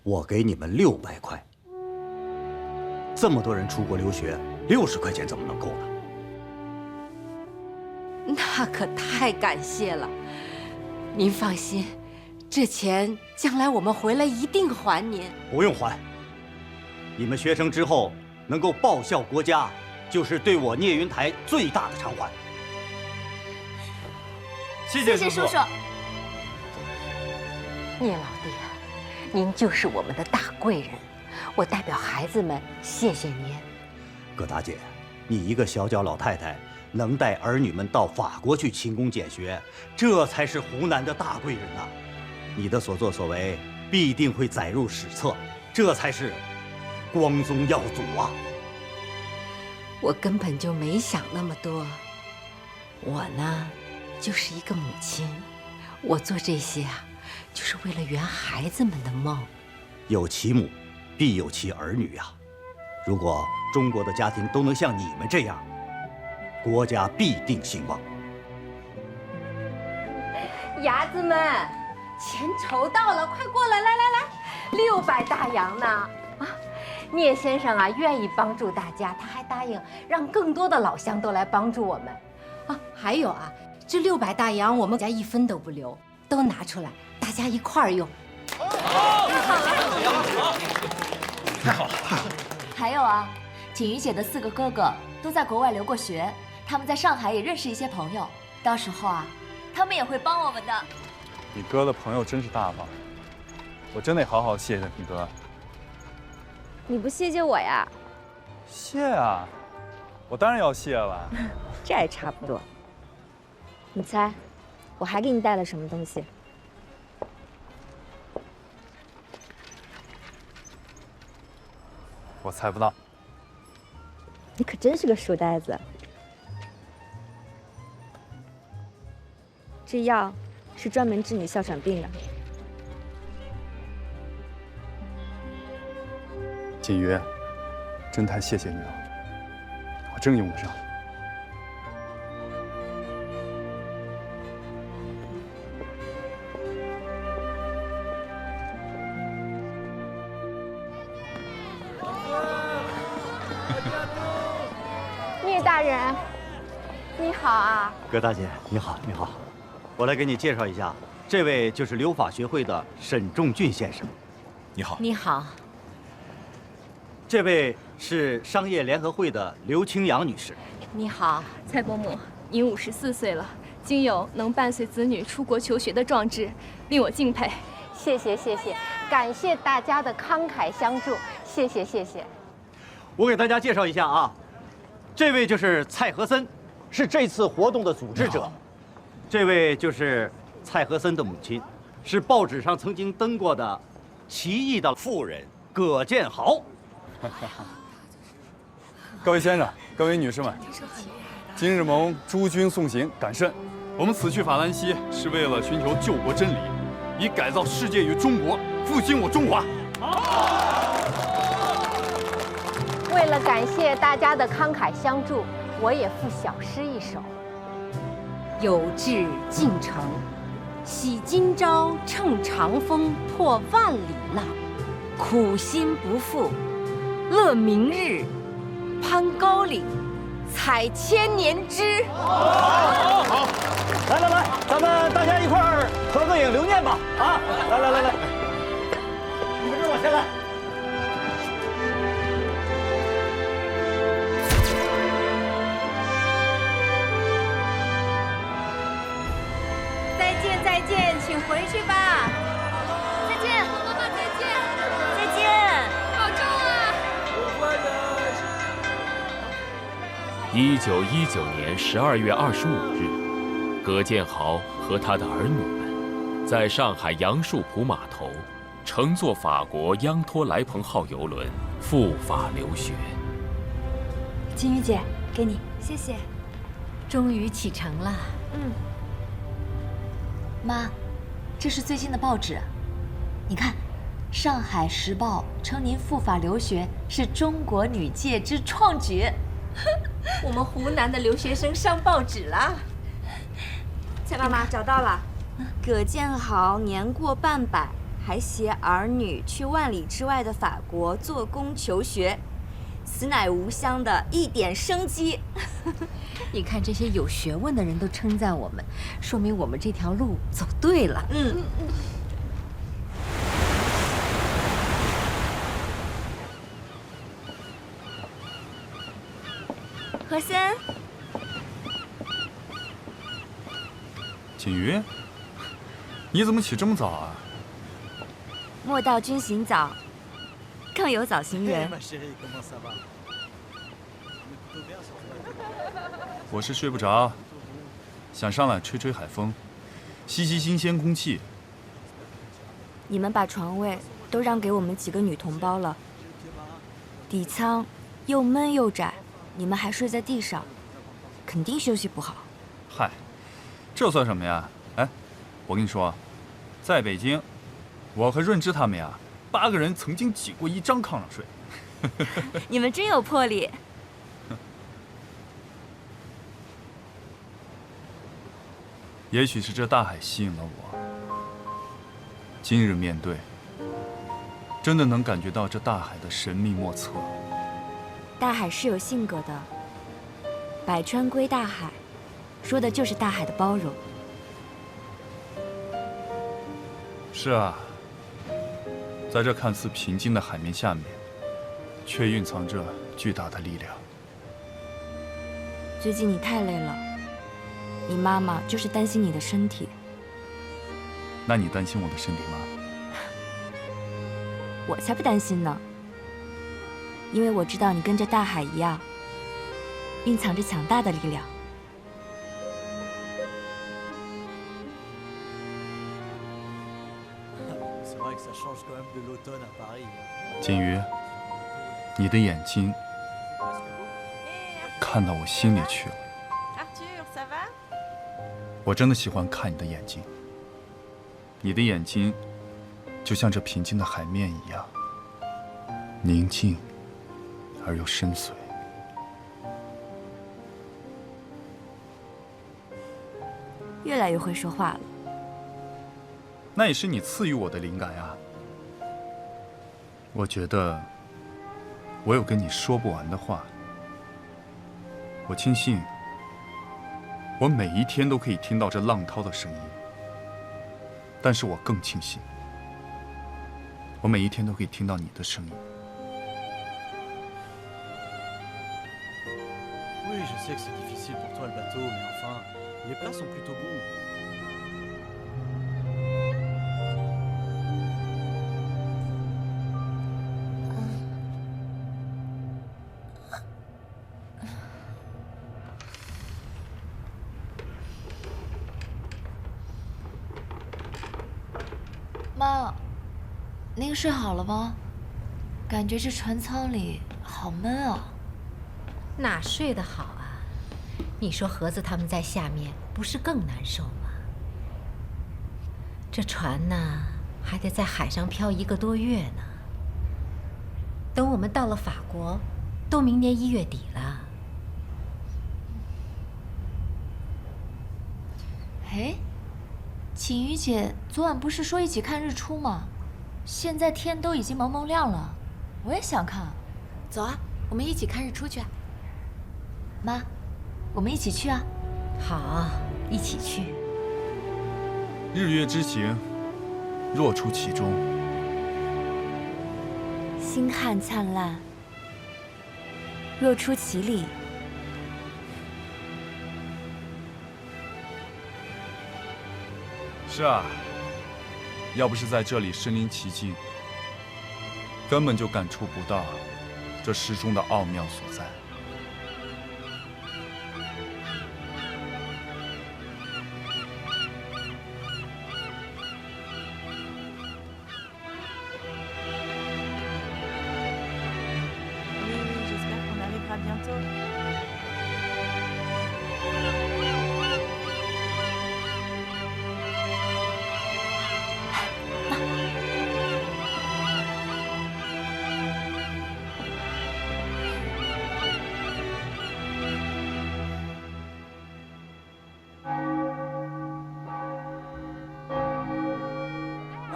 我给你们600块，这么多人出国留学，60块钱怎么能够呢？那可太感谢了，您放心，这钱将来我们回来一定还您。不用还，你们学成之后能够报效国家，就是对我聂云台最大的偿还。谢谢叔叔。聂老弟啊，您就是我们的大贵人，我代表孩子们谢谢您。葛大姐，你一个小老太太，能带儿女们到法国去勤工俭学，这才是湖南的大贵人呐！你的所作所为必定会载入史册，这才是光宗耀祖啊！我根本就没想那么多，我呢，就是一个母亲，我做这些啊，就是为了圆孩子们的梦。有其母，必有其儿女呀！如果中国的家庭都能像你们这样，国家必定兴旺。伢子们，钱筹到了，快过来，来，600大洋呢！啊，聂先生啊，愿意帮助大家，他还答应让更多的老乡都来帮助我们。啊，还有啊，这600大洋我们家1分都不留，都拿出来，大家一块儿用。太好了！还有啊，景瑜姐的4个哥哥都在国外留过学，他们在上海也认识一些朋友，到时候啊，他们也会帮我们的。你哥的朋友真是大方，我真得好好谢谢你哥。你不谢谢我呀？谢啊，我当然要谢了。这还差不多。你猜，我还给你带了什么东西？我猜不到。你可真是个书呆子。这药是专门治你哮喘病的。锦瑜，真太谢谢你了，我真用得上。聂大人，你好啊！葛大姐，你好，你好，我来给你介绍一下，这位就是留法学会的沈仲俊先生。你好。你好。这位是商业联合会的刘清扬女士。你好，蔡伯母，您54岁了，竟有能伴随子女出国求学的壮志，令我敬佩。谢谢，感谢大家的慷慨相助，谢谢。我给大家介绍一下啊，这位就是蔡和森，是这次活动的组织者。这位就是蔡和森的母亲，是报纸上曾经登过的奇异的妇人葛建豪。各位先生，各位女士们，今日蒙诸君送行，感甚。我们此去法兰西，是为了寻求救国真理，以改造世界与中国，复兴我中华。为了感谢大家的慷慨相助，我也赋小诗一首：有志进城，喜今朝乘长风破万里浪，苦心不负，乐明日，攀高岭，采千年枝。好，来，咱们大家一块儿合个影留念吧！啊，来，你们跟我先来。再见，请回去吧。再见，妈妈，再见。再见，保重啊。1919年12月25日，葛建豪和他的儿女们在上海杨树浦码头乘坐法国央托莱蓬号邮轮赴法留学。金鱼姐，给你，谢谢。终于启程了。妈，这是最新的报纸，你看，《上海时报》称您赴法留学是中国女界之创举。我们湖南的留学生上报纸了。蔡妈妈找到了，葛建豪年过半百，还携儿女去万里之外的法国做工求学，此乃吾乡的一点生机。你看这些有学问的人都称赞我们，说明我们这条路走对了。何森，锦瑜，你怎么起这么早啊？莫道君行早，更有早行人。我是睡不着，想上来吹吹海风，吸吸新鲜空气。你们把床位都让给我们几个女同胞了，底舱又闷又窄，你们还睡在地上，肯定休息不好。嗨，这算什么呀？哎，我跟你说，在北京，我和润之他们呀，8个人曾经挤过一张炕上睡。你们真有魄力。也许是这大海吸引了我，今日面对，真的能感觉到这大海的神秘莫测。大海是有性格的，百川归大海，说的就是大海的包容。是啊，在这看似平静的海面下面，却蕴藏着巨大的力量。最近你太累了，你妈妈就是担心你的身体。那你担心我的身体吗？我才不担心呢，因为我知道你跟着大海一样，蕴藏着强大的力量。金鱼，你的眼睛看到我心里去了。我真的喜欢看你的眼睛，你的眼睛就像这平静的海面一样，宁静而又深邃。越来越会说话了。那也是你赐予我的灵感呀。我觉得我有跟你说不完的话。我庆幸我每一天都可以听到这浪涛的声音，但是我更庆幸我每一天都可以听到你的声音。Oui, je sais que c'est difficile pour toi le bateau, mais enfin, les plats sont plutôt bons. 妈，您睡好了吗？感觉这船舱里好闷啊。哪睡得好啊？你说盒子他们在下面不是更难受吗？这船呢，还得在海上漂1个多月呢。等我们到了法国，都明年1月底了。哎，锦瑜姐昨晚不是说一起看日出吗？现在天都已经蒙蒙亮了，我也想看。走啊，我们一起看日出去啊！妈，我们一起去啊！好，一起去。日月之行，若出其中。星汉灿烂，若出其里。是啊，要不是在这里身临其境，根本就感触不到这诗中的奥妙所在。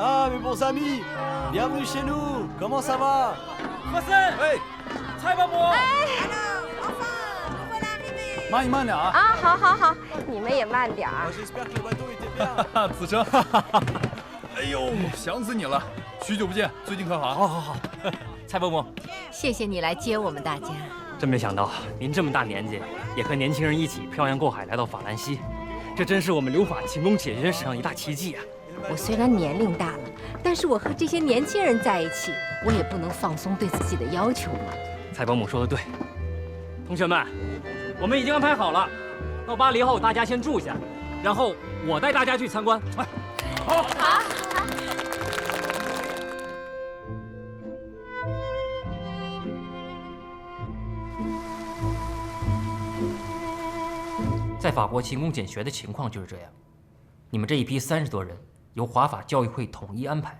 Ah, mes bons amis, bienvenue chez nous. Comment ça va? 和森，哎，蔡伯母，妈，你慢点啊！啊，好，好，好，你们也慢点儿。子成，哎呦，想死你了！许久不见，最近可好？好，好，好。蔡伯母，谢谢你来接我们大家。真没想到您这么大年纪，也和年轻人一起漂洋过海来到法兰西，这真是我们留法勤工俭学史上一大奇迹啊！我虽然年龄大了，但是我和这些年轻人在一起，我也不能放松对自己的要求嘛。蔡伯母说的对，同学们，我们已经安排好了，到巴黎后大家先住下，然后我带大家去参观。来，好。好。在法国勤工俭学的情况就是这样，你们这一批30多人由华法教育会统一安排。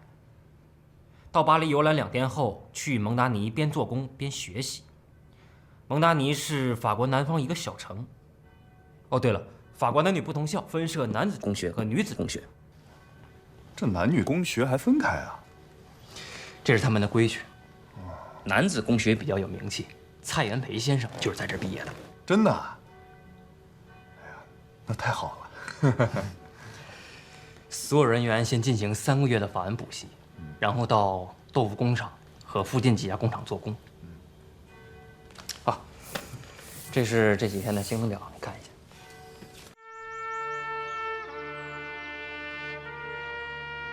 到巴黎游览2天后，去蒙达尼边做工边学习。蒙达尼是法国南方一个小城。哦，对了，法国男女不同校，分设男子公学和女子公学。这男女公学还分开啊？这是他们的规矩。男子公学比较有名气，蔡元培先生就是在这儿毕业的。真的？哎呀，那太好了。所有人员先进行3个月的法文补习，然后到豆腐工厂和附近几家工厂做工。啊，这是这几天的行程表，你看一下。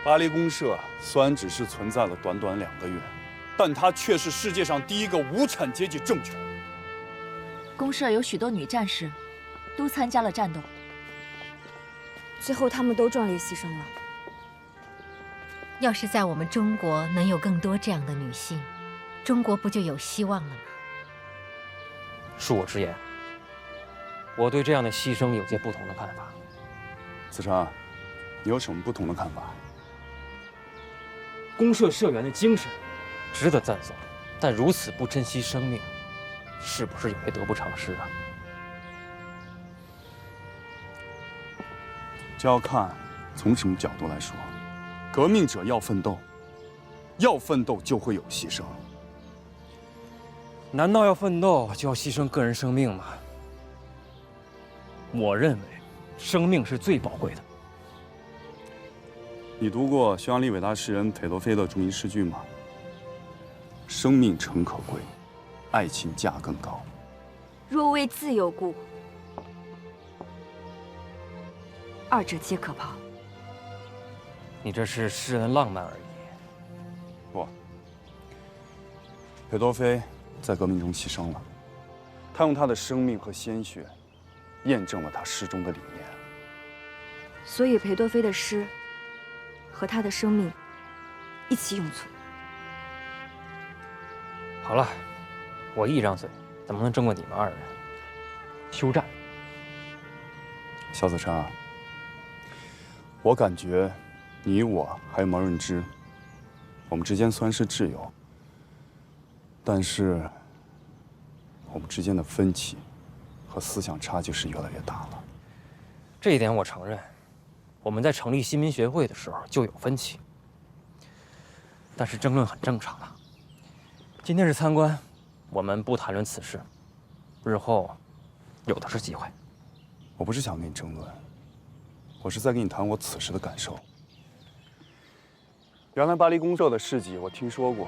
巴黎公社虽然只是存在了短短2个月，但它却是世界上第一个无产阶级政权。公社有许多女战士，都参加了战斗。最后他们都壮烈牺牲了。要是在我们中国能有更多这样的女性，中国不就有希望了吗？恕我直言，我对这样的牺牲有些不同的看法。子成，你有什么不同的看法？公社社员的精神值得赞颂，但如此不珍惜生命，是不是有些得不偿失啊？这要看从什么角度来说。革命者要奋斗，要奋斗就会有牺牲。难道要奋斗就要牺牲个人生命吗？我认为，生命是最宝贵的。你读过匈牙利伟大诗人裴多菲的著名诗句吗？生命诚可贵，爱情价更高。若为自由故，二者皆可抛。你这是诗人浪漫而已。不，裴多菲在革命中牺牲了，他用他的生命和鲜血，验证了他诗中的理念。所以裴多菲的诗和他的生命一起永存。好了，我一张嘴，怎么能争过你们二人？休战！萧子琛啊，我感觉你我还有毛润之，我们之间虽然是挚友，但是我们之间的分歧和思想差距是越来越大了。这一点我承认，我们在成立新民学会的时候就有分歧，但是争论很正常啊。今天是参观，我们不谈论此事，日后有的是机会。我不是想跟你争论，我是在跟你谈我此时的感受。原来巴黎公社的事迹我听说过，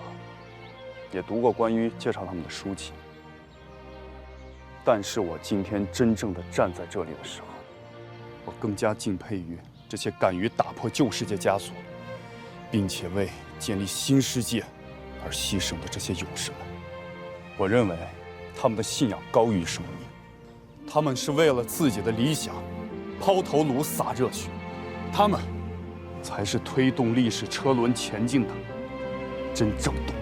也读过关于介绍他们的书籍。但是我今天真正的站在这里的时候，我更加敬佩于这些敢于打破旧世界枷锁，并且为建立新世界而牺牲的这些勇士们。我认为他们的信仰高于生命。他们是为了自己的理想抛头颅洒热血，他们才是推动历史车轮前进的真正动力。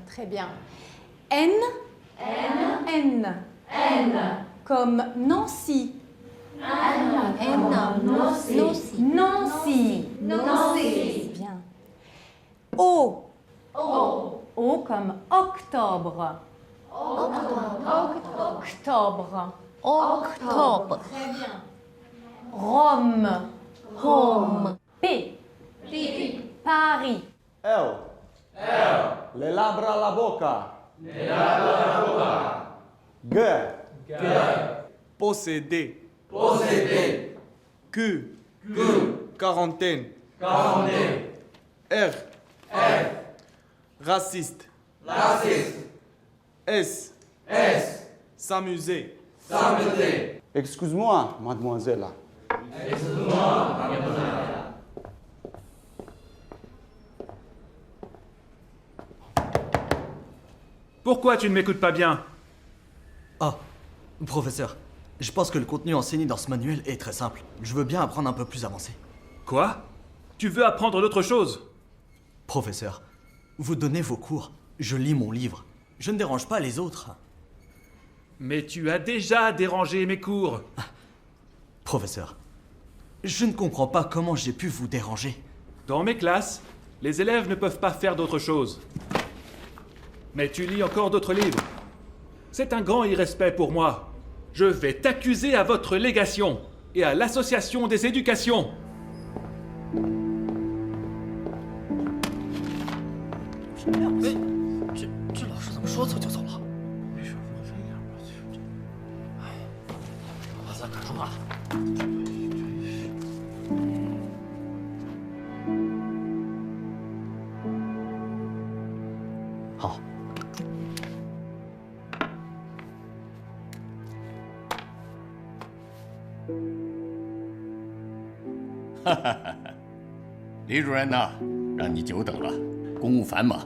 Très bien. N. Comme Nancy. Nancy. Bien. O. O comme octobre. Octobre. Très bien. Rome. P. Paris. L. Le labbra alla bocca. G. Posséder. Q. Quarantaine. R. Raciste. S. S'amuser. Excuse-moi, mademoiselle. Pourquoi tu ne m'écoutes pas bien? Ah, professeur, je pense que le contenu enseigné dans ce manuel est très simple. Je veux bien apprendre un peu plus avancé. Quoi? Tu veux apprendre d'autres choses? Professeur, vous donnez vos cours, je lis mon livre. Je ne dérange pas les autres. Mais tu as déjà dérangé mes cours. Professeur, je ne comprends pas comment j'ai pu vous déranger. Dans mes classes, les élèves ne peuvent pas faire d'autre chose. Mais tu lis encore d'autres livres. C'est un grand irrespect pour moi. Je vais t'accuser à votre légation et à l'association des éducations.李主任呐，让你久等了，公务繁忙。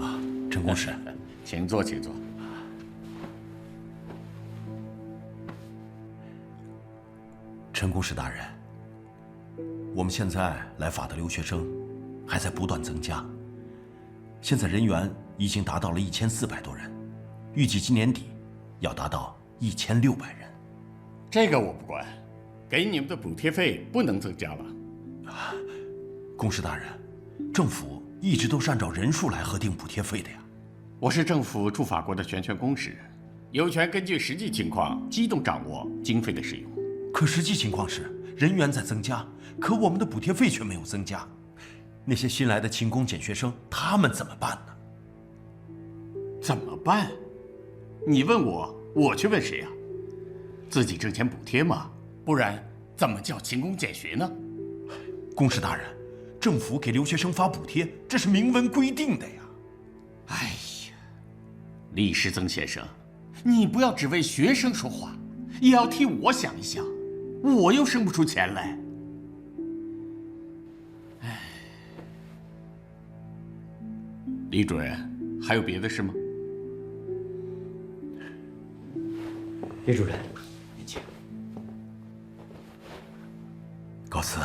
啊，陈公使，请坐，请坐。陈公使大人，我们现在来法的留学生还在不断增加，现在人员已经达到了1400多人，预计今年底要达到1600人。这个我不管，给你们的补贴费不能增加了。公使大人，政府一直都是按照人数来核定补贴费的呀。我是政府驻法国的全权公使，有权根据实际情况机动掌握经费的使用。可实际情况是人员在增加，可我们的补贴费却没有增加。那些新来的勤工俭学生，他们怎么办呢？怎么办？你问我，我去问谁啊？自己挣钱补贴嘛，不然怎么叫勤工俭学呢？公使大人，政府给留学生发补贴，这是明文规定的呀。哎呀，李时增先生，你不要只为学生说话，也要替我想一想，我又生不出钱来。哎，李主任，还有别的事吗？李主任，您请。告辞。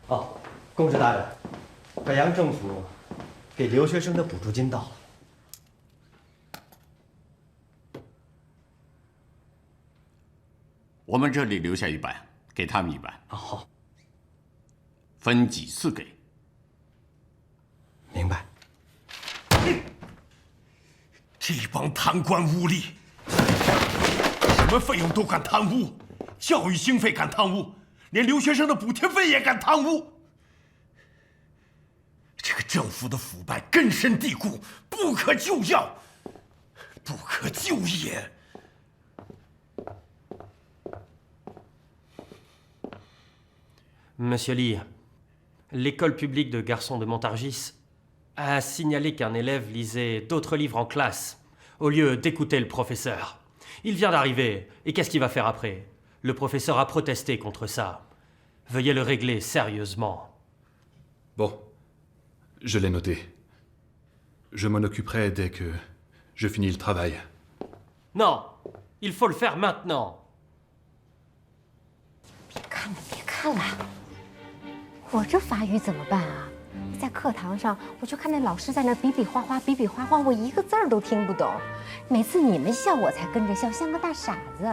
哦，公使大人，北洋政府给留学生的补助金到了。我们这里留下1半，给他们1半。好，分几次给？明白。这帮贪官污吏，什么费用都敢贪污，教育经费敢贪污，连留学生的补贴费也敢贪污。这个政府的腐败根深蒂固，不可救药，不可救也。Monsieur Lee, l'école publique de garçons de Montargis a signalé qu'un élève lisait d'autres livres en classe au lieu d'écouter le professeur. Il vient d'arriver, et qu'est-ce qu'il va faire après? Le professeur a protesté contre ça. Veuillez le régler sérieusement. Bon, je l'ai noté. Je m'en occuperai dès que je finis le travail. Non, il faut le faire maintenant. 别看了，我这法语怎么办啊？在课堂上，我就看那老师在那比比划划，我一个字儿都听不懂。每次你们笑，我才跟着笑，像个大傻子。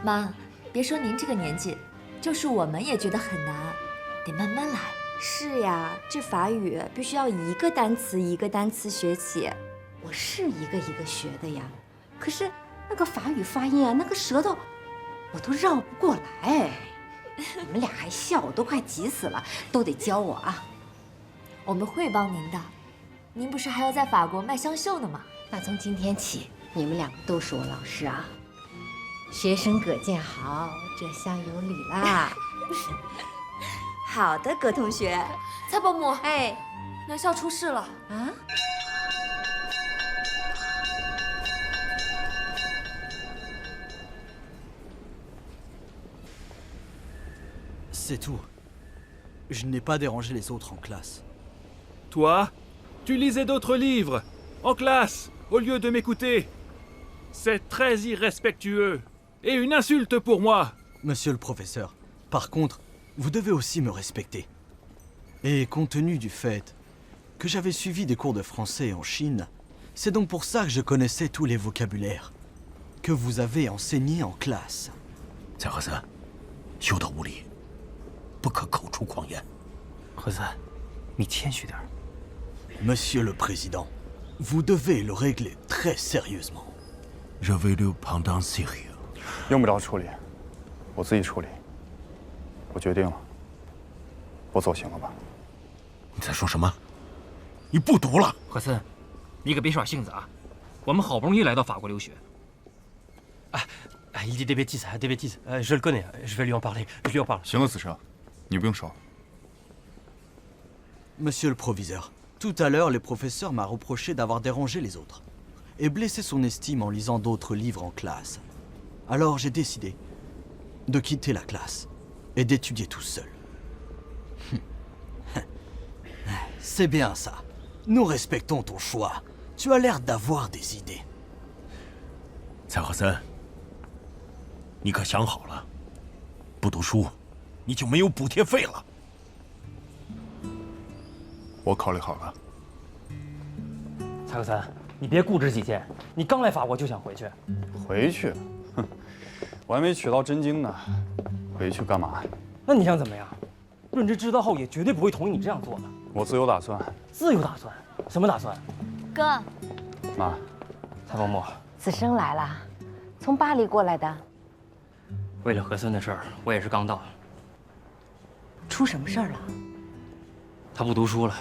妈，别说您这个年纪，就是我们也觉得很难，得慢慢来。是呀，这法语必须要一个单词一个单词学起。我是一个一个学的呀，可是那个法语发音啊，那个舌头我都绕不过来。你们俩还笑，我都快急死了，都得教我啊。我们会帮您的，您不是还要在法国卖香绣呢吗？那从今天起，你们两个都是我老师啊。学生葛建豪，这下有理啦。好的，葛同学。蔡伯母，哎，南校出事了啊！C'est tout. Je n'ai pas dérangé les autres en classe. Toi, tu lisais d'autres livres, en classe, au lieu de m'écouter. C'est très irrespectueux et une insulte pour moi. Monsieur le professeur, par contre, vous devez aussi me respecter. Et compte tenu du fait que j'avais suivi des cours de français en Chine, c'est donc pour ça que je connaissais tous les vocabulaires que vous avez enseignés en classe. 蔡和森，休得无礼，不可口出狂言。和森，你谦虚点。Monsieur le Président, vous devez le régler très sérieusement. Je vais le prendre en sérieux. 用不着处理，我自己处理。我决定了，我走行了吧？你在说什么？你不读了？和森，你可别耍性子啊！我们好不容易来到法国留学。Il dit des bêtises, des bêtises. Je le connais, je vais lui en parler. Je lui en parle. 行了，子成，你不用说。Monsieur le proviseur, tout à l'heure, le professeur m'a reproché d'avoir dérangé les autres et blessé son estime en lisant d'autres livres en classe. Alors j'ai décidé de quitter la classe et d'étudier tout seul. C'est bien ça. Nous respectons ton choix. Tu as l'air d'avoir des idées. 蔡和森，你可想好了？不读书，你就没有补贴费了。我考虑好了。蔡和森，你别固执己见，你刚来法国就想回去？回去？哼，我还没娶到真经呢，回去干嘛？那你想怎么样？润之知道后也绝对不会同意你这样做的。我自有打算。自有打算？什么打算？哥，妈，蔡伯母，子生来了，从巴黎过来的。为了和森的事儿，我也是刚到。出什么事儿了？他不读书了，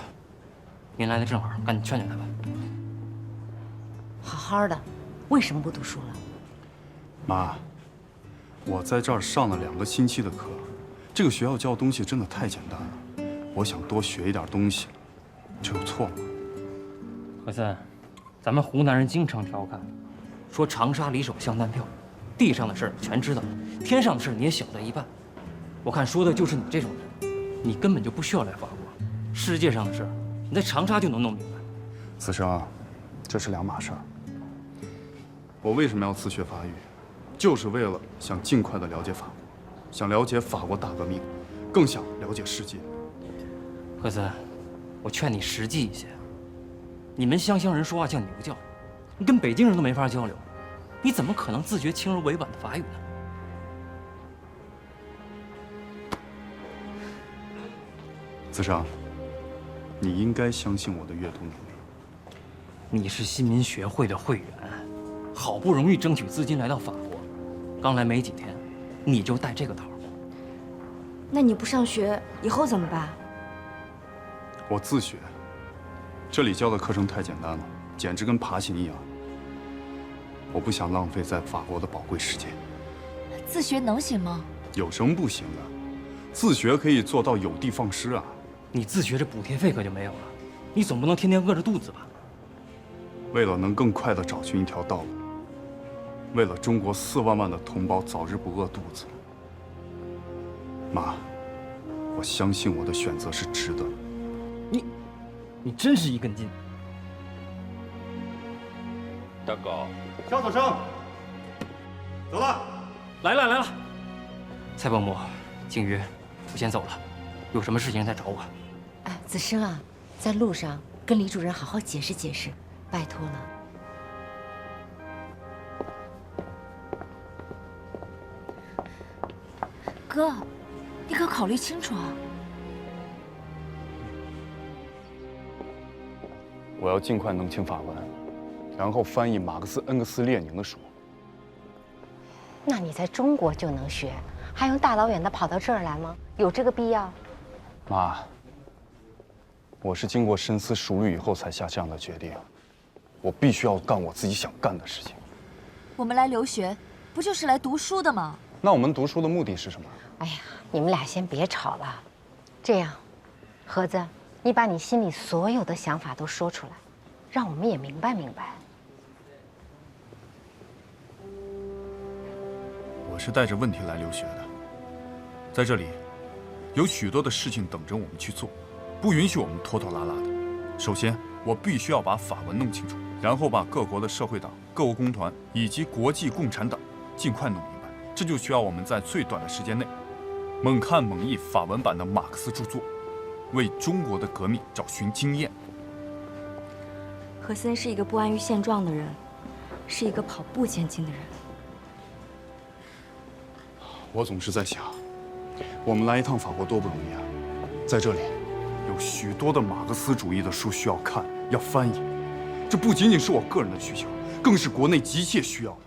您来的正好，赶紧劝劝他吧。好好的，为什么不读书了？妈，我在这儿上了2个星期的课，这个学校教的东西真的太简单了，我想多学一点东西，这有错吗？何森，咱们湖南人经常调侃，说长沙离手像弹票，地上的事儿全知道，天上的事你也晓得一半。我看说的就是你这种人，你根本就不需要来法国，世界上的事儿你在长沙就能弄明白。子生，这是2码事儿。我为什么要自学法语？就是为了想尽快的了解法国，想了解法国大革命，更想了解世界。何森，我劝你实际一些。你们湘乡人说话像牛叫，你跟北京人都没法交流，你怎么可能自学轻而委婉的法语呢？子生，你应该相信我的阅读能力。你是新民学会的会员，好不容易争取资金来到法国，刚来没几天，你就带这个头。那你不上学，以后怎么办？我自学，这里教的课程太简单了，简直跟爬行一样。我不想浪费在法国的宝贵时间。自学能行吗？有什么不行的？自学可以做到有的放矢啊！你自学这补贴费可就没有了，你总不能天天饿着肚子吧？为了能更快地找寻一条道路，为了中国4万万的同胞早日不饿肚子，妈，我相信我的选择是值得的。你真是一根筋。大哥，肖子生，走了。来了。蔡伯母，景瑜，我先走了，有什么事情再找我。哎，子生啊，在路上跟李主任好好解释解释，拜托了。哥，你可考虑清楚啊！我要尽快弄清法文，然后翻译马克思、恩格斯、列宁的书。那你在中国就能学，还用大老远的跑到这儿来吗？有这个必要？妈，我是经过深思熟虑以后才下这样的决定。我必须要干我自己想干的事情。我们来留学，不就是来读书的吗？那我们读书的目的是什么？哎呀，你们俩先别吵了。这样，盒子，你把你心里所有的想法都说出来，让我们也明白明白。我是带着问题来留学的，在这里，有许多的事情等着我们去做，不允许我们拖拖拉拉的。首先，我必须要把法文弄清楚，然后把各国的社会党、各国工团以及国际共产党尽快弄明白。这就需要我们在最短的时间内，猛看猛译法文版的马克思著作，为中国的革命找寻经验。何森是一个不安于现状的人，是一个跑步前进的人。我总是在想，我们来一趟法国多不容易啊！在这里，有许多的马克思主义的书需要看，要翻译。这不仅仅是我个人的需求，更是国内急切需要的。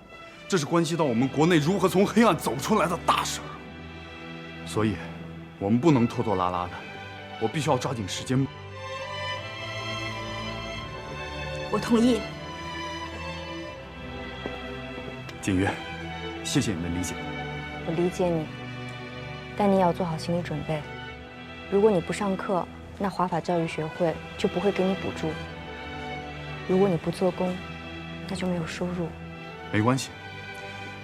这是关系到我们国内如何从黑暗走出来的大事儿。所以，我们不能拖拖拉拉的，我必须要抓紧时间。我同意。景瑜，谢谢你的理解。我理解你，但你也要做好心理准备。如果你不上课，那华法教育学会就不会给你补助；如果你不做工，那就没有收入。没关系，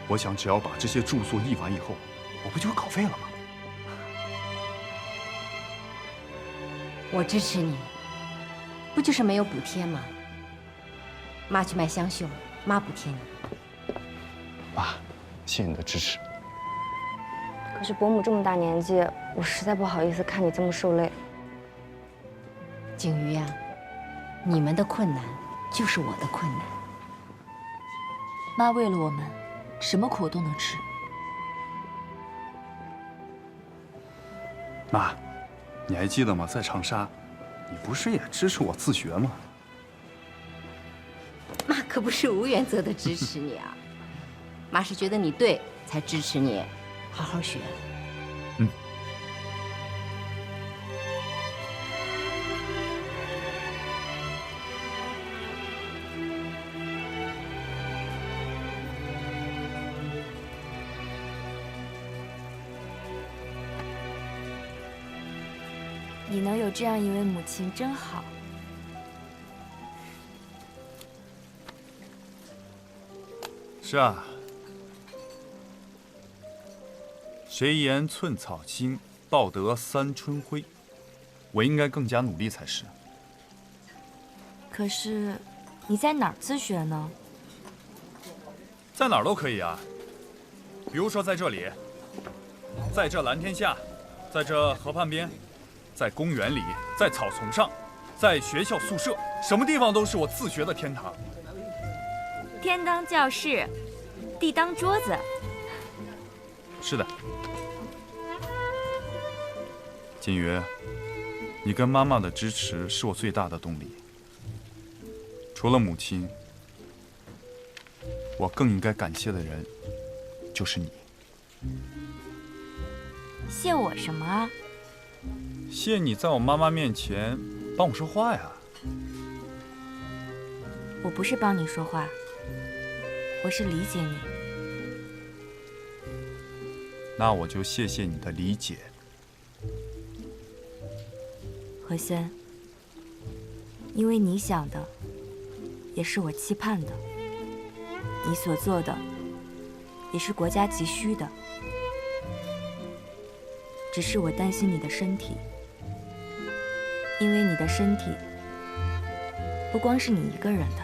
我想只要把这些著作译完以后，我不就稿费了吗？我支持你，不就是没有补贴吗？妈去卖香绣，妈补贴你。妈，谢谢你的支持。可是伯母这么大年纪，我实在不好意思看你这么受累。景瑜呀，你们的困难就是我的困难。妈为了我们，什么苦都能吃。妈，你还记得吗？在长沙，你不是也支持我自学吗？可不是无原则的支持你啊，妈是觉得你对才支持你，好好学。你能有这样一位母亲真好。是啊，谁言寸草心，报得三春晖。我应该更加努力才是。可是，你在哪儿自学呢？在哪儿都可以啊，比如说在这里，在这蓝天下，在这河畔边，在公园里，在草丛上，在学校宿舍，什么地方都是我自学的天堂。天当教室，地当桌子。是的，锦瑜，你跟妈妈的支持是我最大的动力。除了母亲，我更应该感谢的人就是你。谢我什么啊？谢你在我妈妈面前帮我说话呀。我不是帮你说话，我是理解你。那我就谢谢你的理解。何仙，因为你想的，也是我期盼的，你所做的，也是国家急需的。只是我担心你的身体，因为你的身体不光是你一个人的。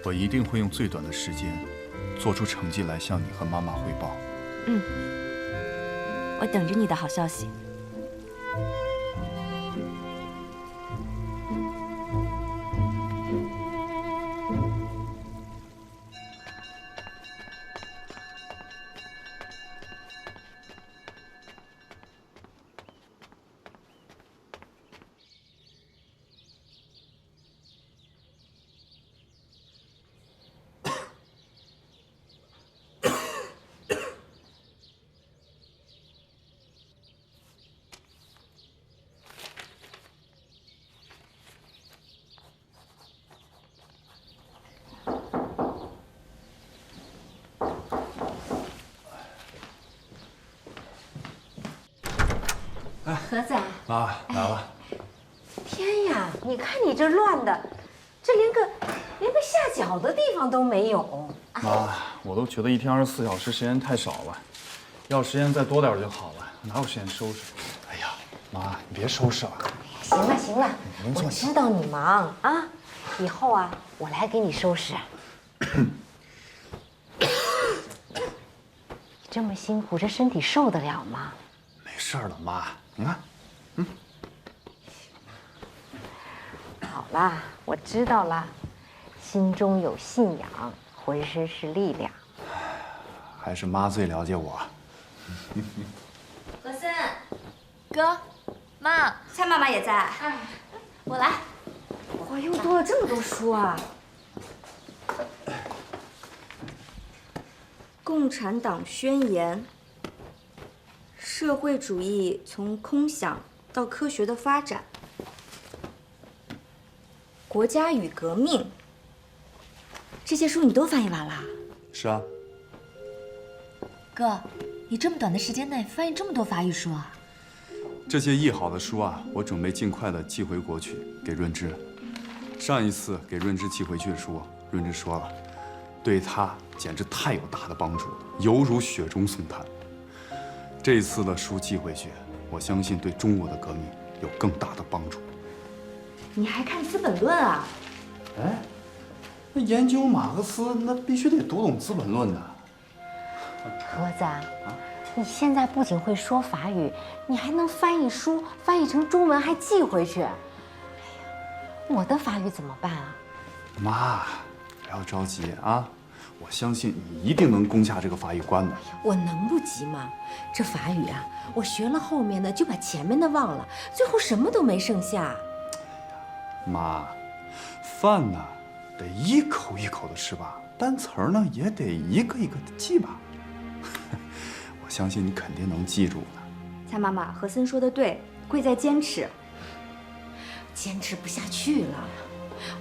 我一定会用最短的时间，做出成绩来向你和妈妈汇报。我等着你的好消息。盒子，妈，来了。天呀，你看你这乱的，这连个下脚的地方都没有。妈，我都觉得一天24小时时间太少了，要时间再多点就好了，哪有时间收拾？哎呀，妈，你别收拾了。行了行了，我知道你忙啊，以后啊，我来给你收拾。你这么辛苦，这身体受得了吗？没事了，妈，你看，好啦，我知道了，心中有信仰，浑身是力量。还是妈最了解我。何森，哥，妈，蔡妈妈也在。我来。哇，又多了这么多书啊！共产党宣言，社会主义从空想到科学的发展，国家与革命，这些书你都翻译完了？是啊。哥，你这么短的时间内翻译这么多法语书啊？这些译好的书啊，我准备尽快的寄回国去给润之。上一次给润之寄回去的书，润之说了，对他简直太有大的帮助了，犹如雪中送炭。这一次的书寄回去，我相信对中国的革命有更大的帮助。你还看《资本论》啊？哎，那研究马克思，那必须得读懂《资本论》的。盒子，你现在不仅会说法语，你还能翻译书，翻译成中文还寄回去。哎呀，我的法语怎么办啊？妈，不要着急啊，我相信你一定能攻下这个法语关的。我能不急吗？这法语啊，我学了后面的就把前面的忘了，最后什么都没剩下。妈，饭呢得一口一口的吃吧，单词儿呢也得一个一个的记吧。我相信你肯定能记住的。蔡妈妈，何森说的对，贵在坚持。坚持不下去了，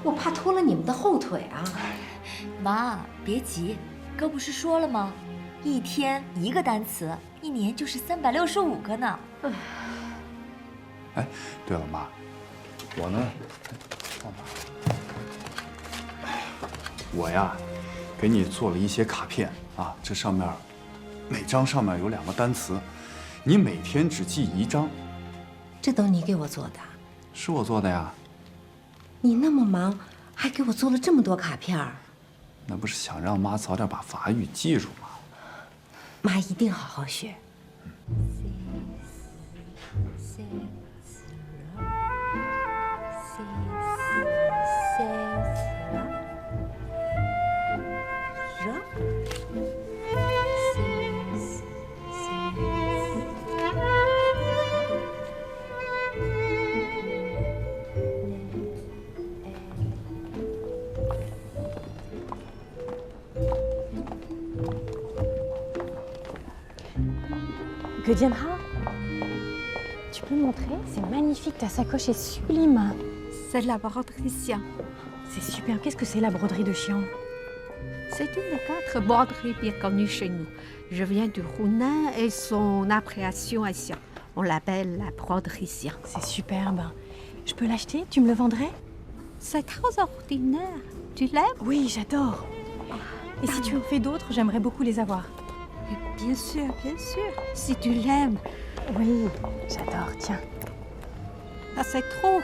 我怕拖了你们的后腿啊！妈，别急，哥不是说了吗？一天一个单词，一年就是365个呢。哎，对了，妈，我呢，我呀，给你做了一些卡片啊，这上面每张上面有2个单词，你每天只记1张。这都你给我做的？是我做的呀。你那么忙，还给我做了这么多卡片儿。那不是想让妈早点把法语记住吗？妈一定好好学。Godienra, tu peux me montrer? C'est magnifique, ta sacoche est sublime. C'est de la broderie Sian. C'est super. Qu'est-ce que c'est la broderie de Xian? C'est une des 4 broderies bien connues chez nous. Je viens du Hunan et son appréciation à Sian. On l'appelle la broderie Sian. C'est superbe. Je peux l'acheter? Tu me le vendrais? C'est très ordinaire. Tu l'aimes? Oui, j'adore. Et si tu en fais d'autres, j'aimerais beaucoup les avoir. Bien sûr, si tu l'aimes. Oui, j'adore, tiens. Ah, c'est trop.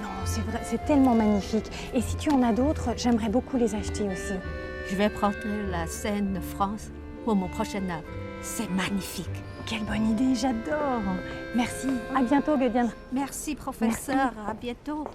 Non, c'est vrai, c'est tellement magnifique. Et si tu en as d'autres, j'aimerais beaucoup les acheter aussi. Je vais prendre la scène de France pour mon prochain œuvre. C'est magnifique. Quelle bonne idée, j'adore. Merci. À bientôt, Godienra. Merci, professeur. À bientôt.